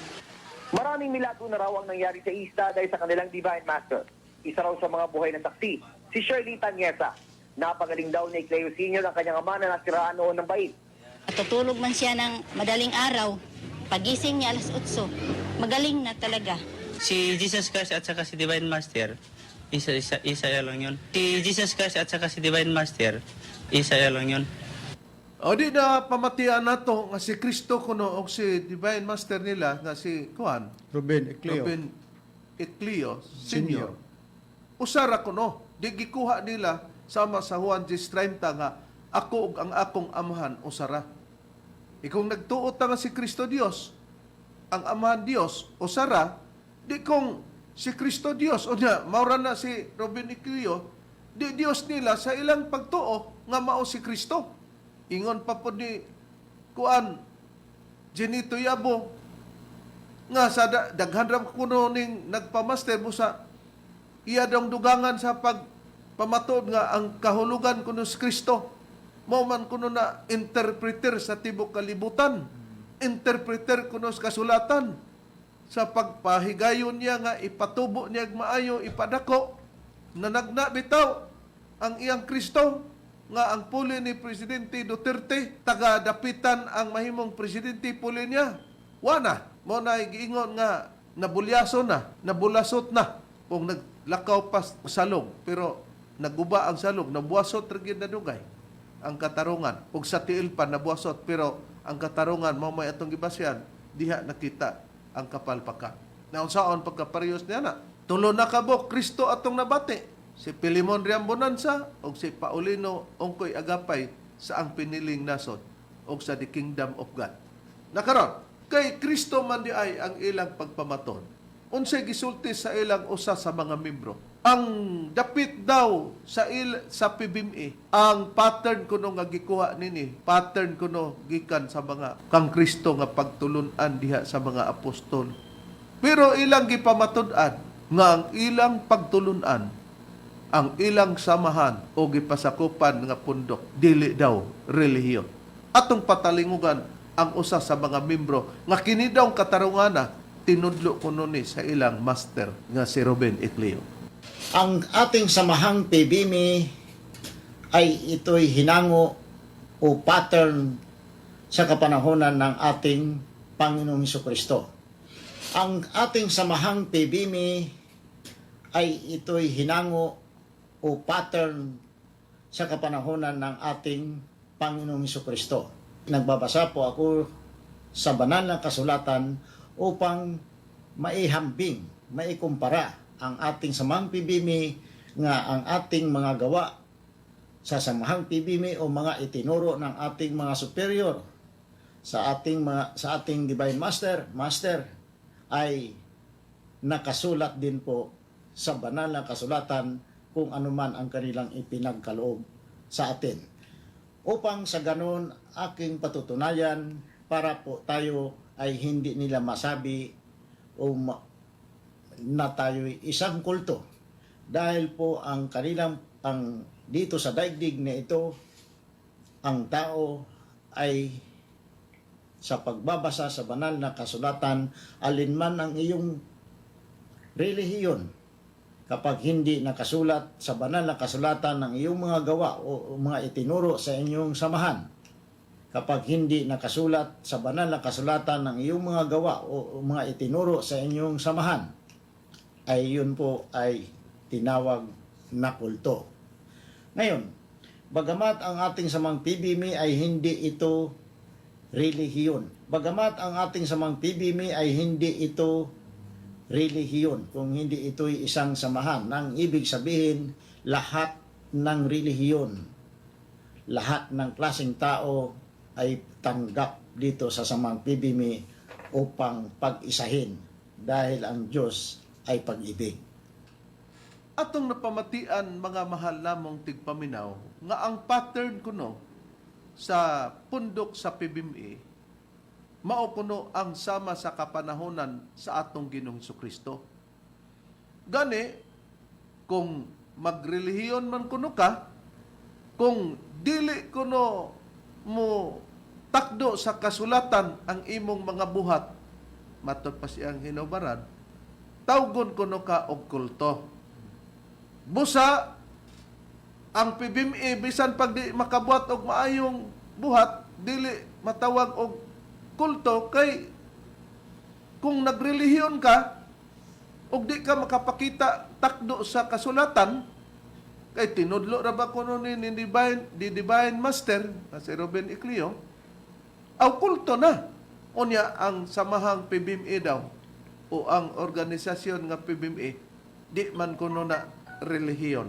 Maraming milagro na raw ang nangyari sa isla dahil sa kanilang Divine Master. Isa raw sa mga buhay ng saksi, si Shirley Tanyesa. Napagaling daw ni Icleo Sr. ang kanyang ama na nasiraan noon ng bait. Tutulog man siya ng madaling araw, pagising niya alas 8, magaling na talaga. Si Jesus Christ at saka si Divine Master, isa lang yun. Si Jesus Christ at saka si Divine Master, isa lang yun. O di na pamatian nato nga si Kristo kuno o si Divine Master nila nga si Kuan Ruben Icleo. Ruben Icleo Senior. Usara kuno, di gikuha nila sama sa Juan 10:30 nga ako ug ang akong amahan usara. Kung nagtuot nga si Kristo Dios, ang amahan Dios usara, di kung si Kristo Dios o niya maura na si Ruben Icleo, di Dios nila sa ilang pagtuo nga mao si Kristo. Ingon pa po ni Kuan Jenito Yabo nga sa daghan ra kuno ning nagpamaster mo sa iya dong dugangan sa Pamatuod nga ang kahulugan kuno sa Kristo. Mao man kuno na interpreter sa tibok kalibutan. Interpreter kuno sa kasulatan. Sa pagpahigayon niya nga ipatubo niya maayo, ipadako, na nagnabitaw ang iyang Kristo, nga ang puli ni Presidente Duterte, taga-dapitan ang mahimong Presidente puli niya. Wana, mo na giingon nga nabulyaso na, nabulasot na, kung naglakaw pa salog, pero naguba ang salog, nabuwasot rin na dugay ang katarungan. Ug sa tiil pa nabuwasot, pero ang katarungan, mamay atong gibasyan, diha nakita ang kapalpakan. Naunsaon pagkaparehos niya na. Tulo na kabok, Kristo atong nabati. Si Pilimon Riam Bonanza o si Paulino Ongkoy Agapay sa ang piniling nasod o sa the kingdom of God. Nakaron, kay Kristo man di ay ang ilang pagpamaton. Unsay gisulti sa ilang usa sa mga membro. Ang dapit daw sa PBME, ang pattern kuno nga gikuha nini, pattern kuno gikan sa mga kang Kristo nga pagtulunan diha sa mga apostol. Pero ilang gipamatud-an nga ang ilang pagtulunan, ang ilang samahan o gipasakupan nga pundok, dili daw relihiyon. Atong patalingugan ang usa sa mga membro nga kini daw katarungana tinudlo kuno ni sa ilang master nga si Ruben Icleo. Ang ating samahang PBME ay ito'y hinango o pattern sa kapanahonan ng ating Panginoong Hesukristo. Ang ating samahang PBME ay ito'y hinango o pattern sa kapanahonan ng ating Panginoong Hesukristo. Nagbabasa po ako sa banal na kasulatan upang maihambing, maikumpara ang ating samahang PBME nga ang ating mga gawa sa samahang PBME o mga itinuro ng ating mga superior sa ating Divine Master ay nakasulat din po sa banal na kasulatan kung anuman ang kanilang ipinagkaloob sa atin. Upang sa ganon aking patutunayan para po tayo ay hindi nila masabi o na tayo'y isang kulto. Dahil po ang kanilang dito sa daigdig na ito, ang tao ay sa pagbabasa sa banal na kasulatan, alinman ang iyong relihiyon, kapag hindi nakasulat sa banal na kasulatan ng iyong mga gawa o mga itinuro sa inyong samahan, kapag hindi nakasulat sa banal na kasulatan ng iyong mga gawa o mga itinuro sa inyong samahan, ay yun po ay tinawag na kulto. Ngayon, bagamat ang ating samang PBME ay hindi ito relihiyon, bagamat ang ating samang PBME ay hindi ito relihiyon, kung hindi ito'y isang samahan, nang ibig sabihin, lahat ng relihiyon, lahat ng klaseng tao ay tanggap dito sa samang PBME upang pag-isahin dahil ang Diyos ay pag-ibig. Atong napamatian mga mahal namong tigpaminaw nga ang pattern kuno sa pundok sa PBME mao kuno ang sama sa kapanahonan sa atong Ginoong Jesucristo. Gani, kung magrelihiyon man kuno ka, kung dili kuno mo takdo sa kasulatan ang imong mga buhat, matod pa siyang hinubaran, tawgon kuno ka og kulto. Busa, ang PBME, bisan pag di makabuhat og maayong buhat, dili matawag og kulto, kay kung nagrelihiyon ka ug di ka makapakita takdo sa kasulatan, kay tinudlo ra ba kuno ni Divine Master na si Ruben Icleo, aw kulto na. Unya ang samahang PBME daw o ang organisasyon nga PBME di man kuno na relihiyon.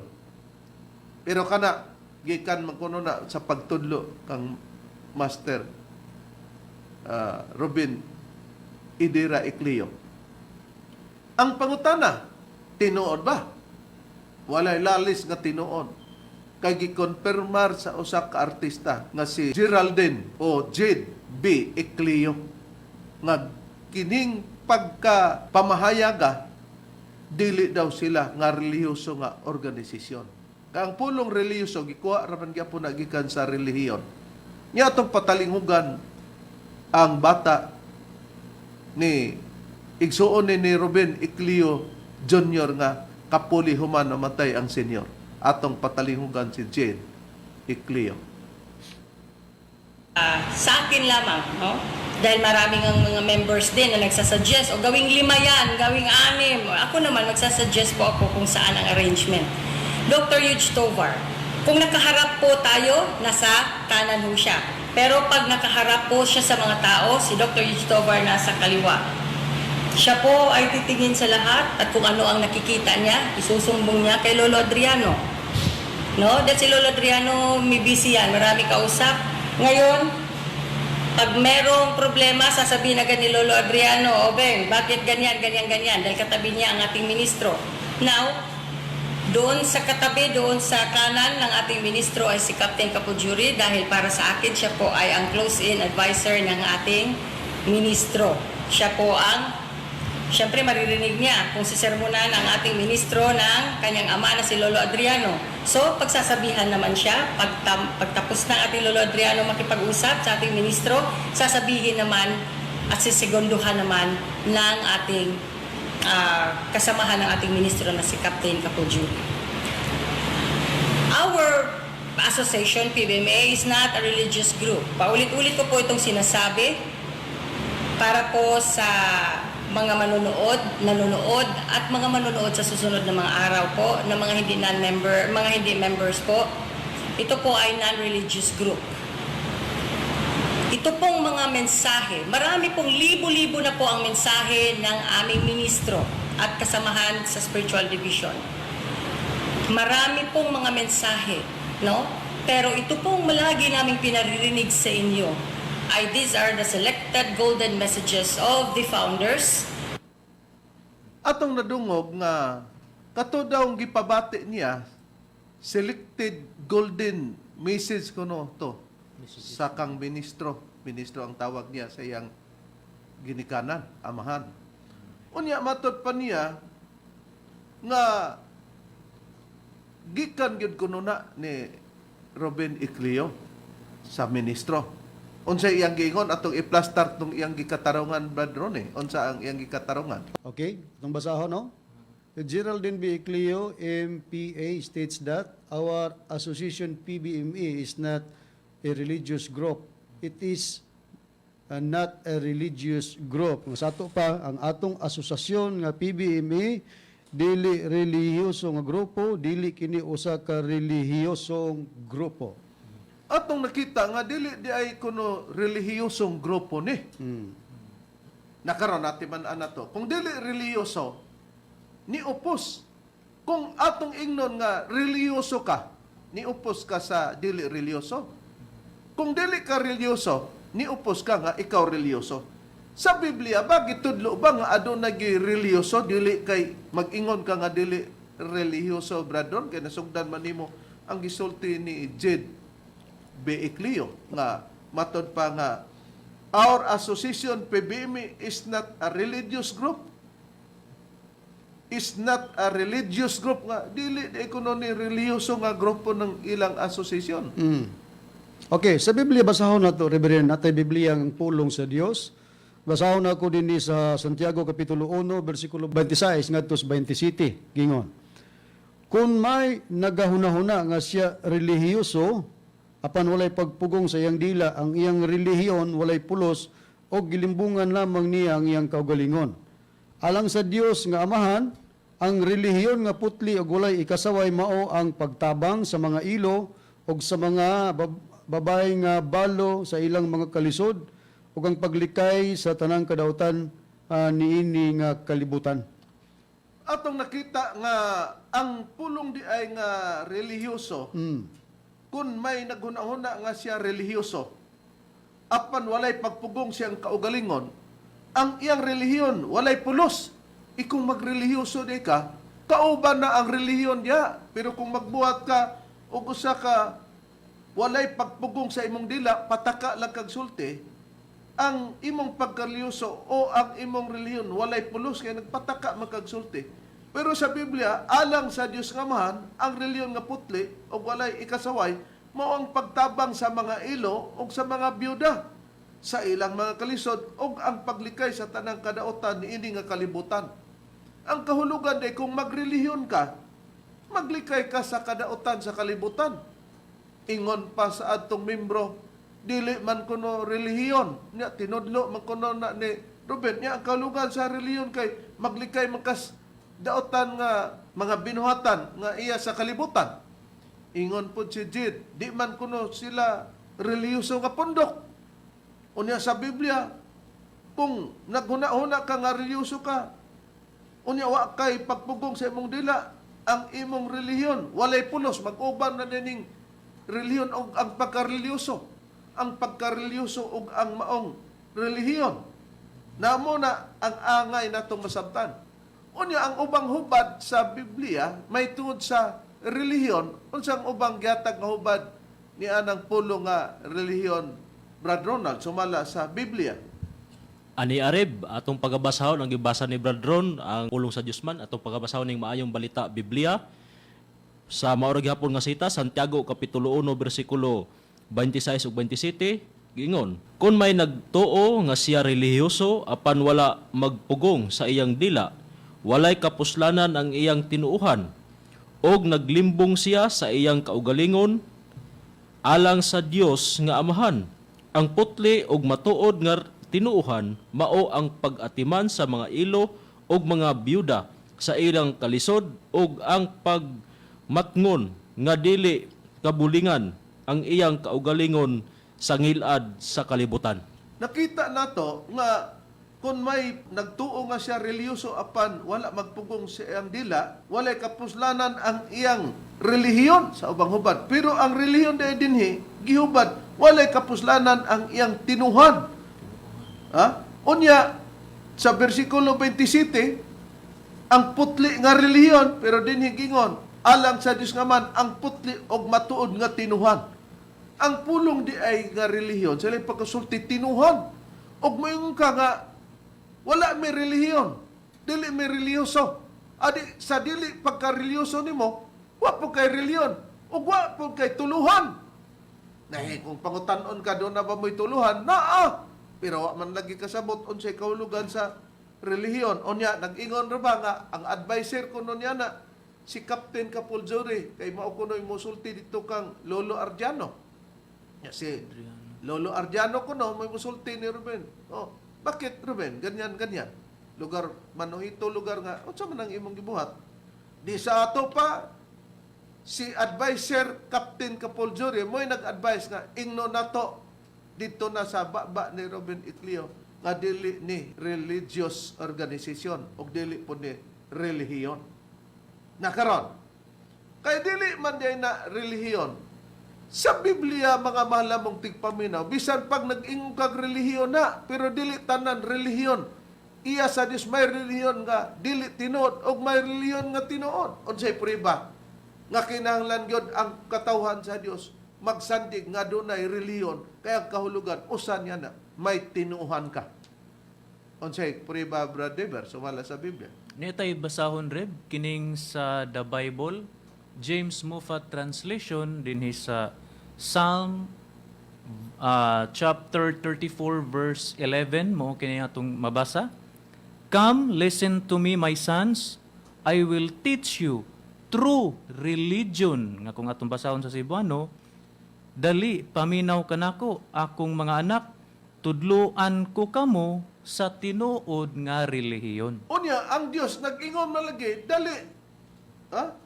Pero kana gikan man kuno na sa pagtudlo kang Master Ruben Idira Icleo. Ang pangutana, tinuod ba? Walay lalis nga tinuod. Kay gikonfirmar sa usa ka artista nga si Geraldine o Jade B. Icleo nga kining pagka pamahayaga dili daw sila nga relihiyoso nga organisasyon. Ang pulong relihiyoso gikuha ra man gyapon na gikan sa relihiyon. Nya atong patalinghugan ang bata ni igsuon ni Ruben Iclio Jr. nga kapuli human namatay ang senior. Atong patalinghugan si Jane Iclio. Sa akin lamang, no? Dahil maraming ang mga members din na nagsasuggest, o gawing 5 yan, gawing 6. Ako naman, magsasuggest po ako kung saan ang arrangement. Dr. Yuj Tovar, kung nakaharap po tayo, nasa kanan ho siya. Pero pag nakaharap po siya sa mga tao, si Dr. Yuj Tovar nasa kaliwa. Siya po ay titingin sa lahat at kung ano ang nakikita niya, isusumbong niya kay Lolo Adriano. No? Dahil si Lolo Adriano, may busy yan, marami kausap. Ngayon, pag merong problema, sasabihin agad ni Lolo Adriano, o Ben, bakit ganyan, ganyan, ganyan? Dahil katabi niya ang ating ministro. Now, doon sa katabi, doon sa kanan ng ating ministro ay si Captain Capujuri dahil para sa akin, siya po ay ang close-in advisor ng ating ministro. Siya po ang, siyempre maririnig niya kung sisermonan ang ating ministro ng kanyang ama na si Lolo Adriano. So, pagsasabihan naman siya, pagtapos ng ating Lolo Adriano makipag-usap sa ating ministro, sasabihin naman at sisegunduhan naman ng ating kasamahan ng ating ministro na si Captain Capujuri. Our association, PBMA, is not a religious group. Paulit-ulit ko po itong sinasabi para po sa mga nanonood at mga manonood sa susunod na mga araw po ng mga hindi members po. Ito po ay non-religious group. Ito pong mga mensahe, marami pong libo-libo na po ang mensahe ng aming ministro at kasamahan sa spiritual division. Marami pong mga mensahe, no? Pero ito pong malagi naming pinaririnig sa inyo ay these are the selected golden messages of the founders. Atong nadungog nga kato daw ang gipabati niya selected golden message kuno to sa kang ministro ang tawag niya sa iyang ginikanan, amahan. Unya matod pa niya nga gikan gyud kuno na ni Ruben Iclio sa ministro. Unsa iyang giingon atong i-plaster tong iyang gikatarungan Brad Ron unsa ang iyang gikatarungan? Okay, itong basahon, no? Geraldine B. Iclio, MPA, states that our association PBMA is not a religious group. It is not a religious group. Sa ato pa, ang atong asosasyon nga PBMA, dili relihiyoso nga grupo, dili kini usa ka relihiyosong grupo. Atong nakita nga dili di ay kuno relihiyosong grupo ni. Nakaroon natin man to. Kung dili relihiyoso, ni upos. Kung atong ingnon nga relihiyoso ka, ni upos ka sa dili relihiyoso. Kung dili ka relihiyoso, ni upos ka nga ikaw relihiyoso. Sa Biblia, bakit tudlo ba nga adunay relihiyoso, dili kay mag-ingon ka nga dili relihiyoso, Bradon, kay nasugdan man nimo ang gisulti ni Jed B. Iclio nga matod pa nga our association PBMA is not a religious group. Is not a religious group nga dili di kuno ni relihiyoso nga grupo ng ilang asosasyon. Okay, sa Biblia basahon nato, Reverend, natay Biblia ang pulong sa Dios. Basahon ako din sa Santiago Kapitulo 1, versikulo 26 ngadto sa 27, gingon. Kung may nagahuna-huna nga siya relihiyoso, apan walay pagpugong sa iyang dila, ang iyang relihiyon walay pulos, o gilimbungan lamang niya ang iyang kaugalingon. Alang sa Dios nga Amahan, ang relihiyon nga putli o walay ikasaway mao ang pagtabang sa mga ilo o sa mga babae nga balo sa ilang mga kalisod o ang paglikay sa tanang kadautan niini nga kalibutan. Atong nakita nga ang pulong di ay nga relihiyoso, kung may naghuna-huna nga siya relihiyoso, apan walay pagpugong siyang kaugalingon, ang iyang relihiyon walay pulos. Kung magrelihiyoso di ka, kauban na ang relihiyon diya. Pero kung magbuhat ka o usa ka walay pagpugong sa imong dila, pataka lang kag sulti, ang imong pagkareliyoso o ang imong relihiyon walay pulos kaya nagpataka magkagsulti. Pero sa Biblia, alang sa Dios nga Amahan, ang reliyon nga putli o walay ikasaway, mao ang pagtabang sa mga ilo o sa mga byuda sa ilang mga kalisod o ang paglikay sa tanang kadaotan ni ini nga kalibutan. Ang kahulugan day kung magrelihiyon ka, maglikay ka sa kadaotan sa kalibutan. Ingon pa sa atong membro, dili man kuno relihiyon. Nya tinudlo man kuno na ni Ruben, nya ang kahulugan sa relihiyon kay maglikay magkas daotan nga mga binuhatan nga iya sa kalibutan. Ingon po si Jid, di man kuno sila relihiyoso nga pundok. Unya sa Biblia, kung naghuna-huna ka nga relihiyoso ka, unya wa kay pagpugong sa imong dila, ang imong relihiyon, walay pulos, mag-uban na nining relihiyon o ang pagkareliyoso. Ang pagkareliyoso o ang maong relihiyon. Namo na ang angay natong masabtan. Unya ang ubang hubad sa Biblia may tungod sa relihiyon, unsang ubang gihatag nga hubad ni anang pulo nga relihiyon, Brad Ronald, sumala sa Biblia. Ani Arib, atong pagabasahon ang gibasa ni Brad Ron, ang pulong sa Dios man, atong pagabasahon ning maayong balita Biblia sa maorag hapon nga sita, Santiago kapitulo 1 bersikulo 26 ug 27, giingon, kung may nagtuo nga siya relihiyoso apan wala magpugong sa iyang dila, walay kapuslanan ang iyang tinuuhan, og naglimbong siya sa iyang kaugalingon alang sa Dios nga Amahan. Ang putli og matuod nga tinuuhan mao ang pag-atiman sa mga ilo og mga byuda sa ilang kalisod og ang pagmatngon nga dili kabulingan ang iyang kaugalingon sa ngilad sa kalibutan. Nakita nato nga kung may nagtuo nga siya reliyoso apan wala magpugong sa iyang dila, walay kapuslanan ang iyang relihiyon sa ubang hubad. Pero ang relihiyon day dinhi gihubad, walay kapuslanan ang iyang tinuhan. Ha? Unya sa bersikulo 27, ang putli nga relihiyon pero dinhi gingon, alang sa Dios nga man ang putli og matuod nga tinuhan. Ang pulong di ay nga relihiyon, sila pagkasulti tinuhan. Og moingon ka nga wala may relihiyon, dili may reliyoso. Adi sa dili pagka-reliyoso nimo, wa po kay reliyon, ug wa po kay tuluhan. Nahi kung pangutanon ka doon na ba mo'y tuluhan, naa. Pero wa man lagi kasabot unsay kahulugan sa relihiyon. Unya nag-ingon ra ba nga ang advisor kuno niya na si Captain Capoljuri kay mao kuno musulti dito kang Lolo Ardiano. Ya si Lolo Ardiano kuno may musulti ni Ruben. Oh, bakit, Ruben? Ganyan. Lugar, Manuhito, lugar nga. O sa man ang imong gibuhat? Di sa ato pa, si advisor Captain Capoljuri, mo'y nag-advise nga, ingno na to, dito na sa baba ni Ruben Iclio, nga dili ni religious organization, o dili po ni relihiyon. Nakaron. Kaya dili man diay na relihiyon, sa Biblia, mga mahal mong tigpaminaw, bisan pag nag-ingong kag relihiyon na, pero dili tanan relihiyon. Iya sa Dios may relihiyon nga dili tinuod o may relihiyon nga tinuod. Unsay prueba nga kinahanglan gyud ang katawhan sa Dios magsandig nga dunay relihiyon kaya kahulugan usan niya na may tinuuhan ka. Unsay prueba, Brad Deber, sumala sa Biblia. Nitay basahon Reb kining sa The Bible, James Moffat translation dinhi sa Psalm chapter 34 verse 11 mo kini atong mabasa. Come, listen to me, my sons, I will teach you true religion. Nga kung atong basahon sa Cebuano, dali paminaw kanako akong mga anak, tudloan ko kamo sa tinuod nga relihiyon. Unya ang Dios nag-ingon malagi, dali. Ha?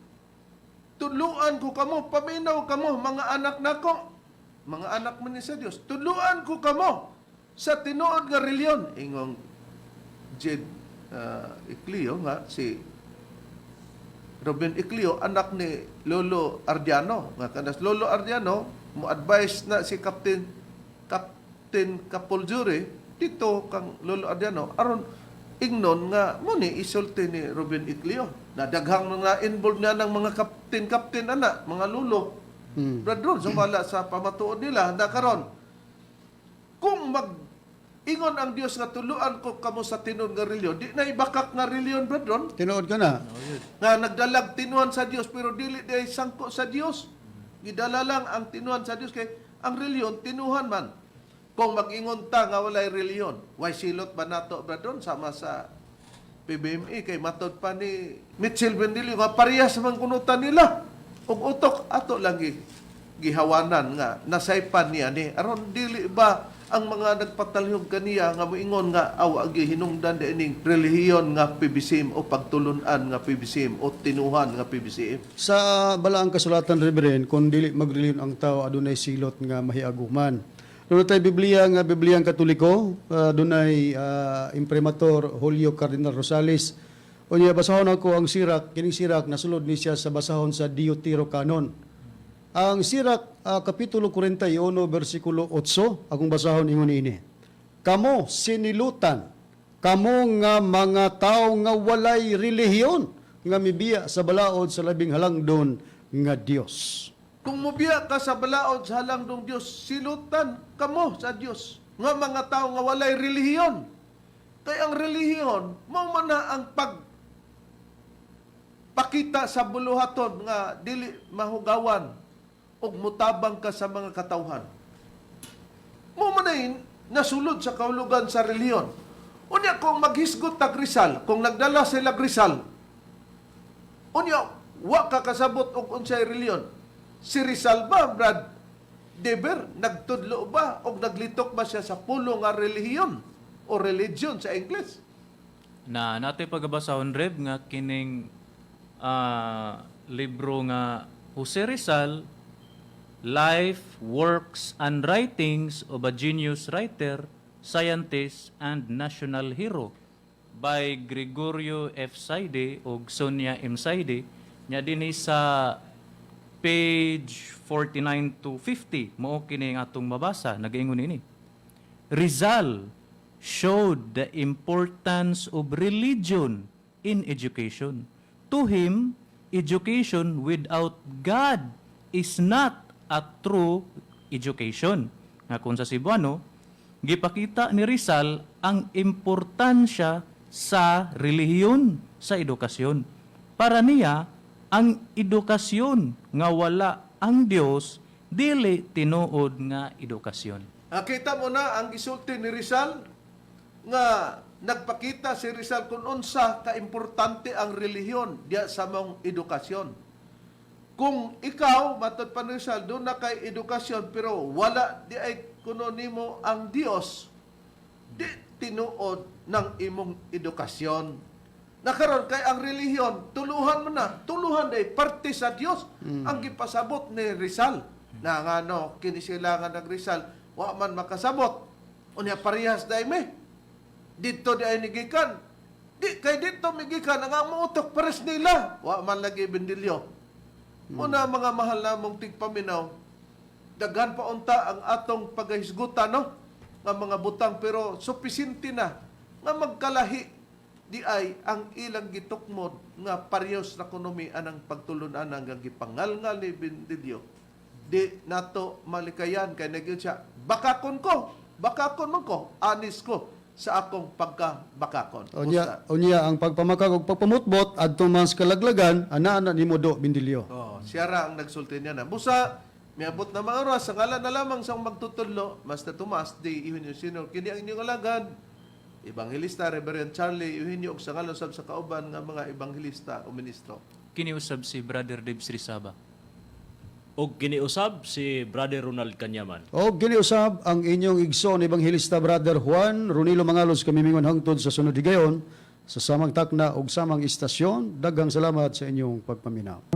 Tudluan ko kamo, paminaw kamo, mga anak nako. Mga anak man ni sa Dios. Tudluan ko kamo sa tinuod nga reliyon. Ingong Jed Iclio nga, si Ruben Iclio, anak ni Lolo Ardiano. Nga kanas Lolo Ardiano, mo advise na si Captain Capoljuri dito kang Lolo Ardiano aron ingnon nga mo ni isulti ni Ruben Iclio. Nadaghang mga involved na ng mga captain ana, mga lulo. Brad Ron, sumala sa pamatuod nila, handa karon. Kung ingon ang Dios nga tuluan ko kamo sa tinud nga reliyon, di na ibakak nga reliyon, brethren. Tinuod ka na. Nga nagdalag tinuan sa Dios pero dili di ay sangko sa Dios. Gidala lang ang tinuan sa Dios kay ang reliyon tinuhan man. Kung mag-ingon ta nga walay reliyon, why silot ba nato, brethren, sama sa PBMA kay matod pa ni Mitchell Bendilio nga parehas man kunutan nila. Ug utok ato lang gihawanan nga nasaypan niya ni aron dili ba ang mga nagpatalyog kaniya nga moingon nga aw agi hinungdan dining relihiyon nga PBCM o pagtulunan nga PBCM o tinuhan nga PBCM. Sa balaang kasulatan, Reverend, kung dili magreliyon ang tao, adunay silot nga mahiaguman. Doon tayo nga Bibliang Katoliko, dunay imprimator Julio Cardinal Rosales. O niya, basahon ako ang sirak, kining sirak, nasulod ni siya sa basahon sa Deuterocanon. Ang sirak, Kapitulo 41, versikulo 8, akong basahon ingon ini. Kamo sinilutan, kamo nga mga tao nga walay relihiyon, nga mibiya sa balaod sa labing halangdon nga Dios. Kung mubiya ka sa balaod sa halangdong Dios, silutan kamo sa Dios nga mga tao nga walay relihiyon. Kay ang relihiyon mao man na ang pakita sa buluhaton nga dili mahugawan ug mutabang ka sa mga katawhan. Mao man na nasulod sa kahulugan sa relihiyon. Unya kung maghisgot tag Rizal, kung nagdala sila Rizal, unya wa ka kasabot og unsay relihiyon. Si Rizal ba, Brad Deber, nagtudlo ba o naglitok ba siya sa pulo nga relihiyon o religion sa English? Na natin pagabasahon, Rev, nga kining libro nga Jose Rizal, Life, Works, and Writings of a Genius Writer, Scientist, and National Hero by Gregorio F. Saide o Sonia M. Saide, niya din sa page 49 to 50, mao kini nga atong mabasa, nagaingon ini. Rizal showed the importance of religion in education. To him, education without God is not a true education. Nga kung sa Cebuano, gipakita ni Rizal ang importansya sa relihiyon sa edukasyon. Para niya, ang edukasyon nga wala ang Dios dili tinuod nga edukasyon. Nakita mo na ang gisulti ni Rizal nga nagpakita si Rizal kung unsa kaimportante ang relihiyon diya sa mong edukasyon. Kung ikaw matod pa ni Rizal doon na kay edukasyon pero wala di ay kuno nimo ang Dios, di tinuod ng imong edukasyon. Nakaroon kay ang relihiyon, tuluhan mo na. Tuluhan ay parte sa Dios ang gipasabot ni Rizal. Na nga no, kinisilangan ng Rizal, wa man makasabot. Unya parehas dai me. Dito di ay nigikan. Di kay dito migikan nga muutok pares nila. Wa man lagi Bendilio. Una mga mahal namong tigpaminaw, daghan pa unta ang atong paghisgutan no nga mga butang pero supisente na nga magkalahi di ay ang ilang gitukmod nga parehas na ekonomi anang pagtulunan ang gipangalngal ni Bendilio. Di nato malikayan kay nagyud siya bakakon man ko, anis ko sa akong pagkabakakon. Unya ang pagpamakag ug pagpamutbot adto man sa kalaglagan ana nimo do Bendilio. Siya ra ang nagsulti niya na. Busa miabot na mga oras sa ngalan na lamang sa magtutudlo, Master Tomas D. Eugenio Sr. Kini ang inyong alagad Ebanghilista Reverend Charlie Eugenio og sa ngalan sab sa kauban nga mga ebanghilista o ministro. Kiniusab si Brother Dave Srisaba. Og giniusab si Brother Ronald Canyaman. O giniusab ang inyong igsoon ebanghilista Brother Juan Ronilo Mangalos kamimingon hangtod sa sunod higayon sa samang takna og samang istasyon. Daghang salamat sa inyong pagpaminaw.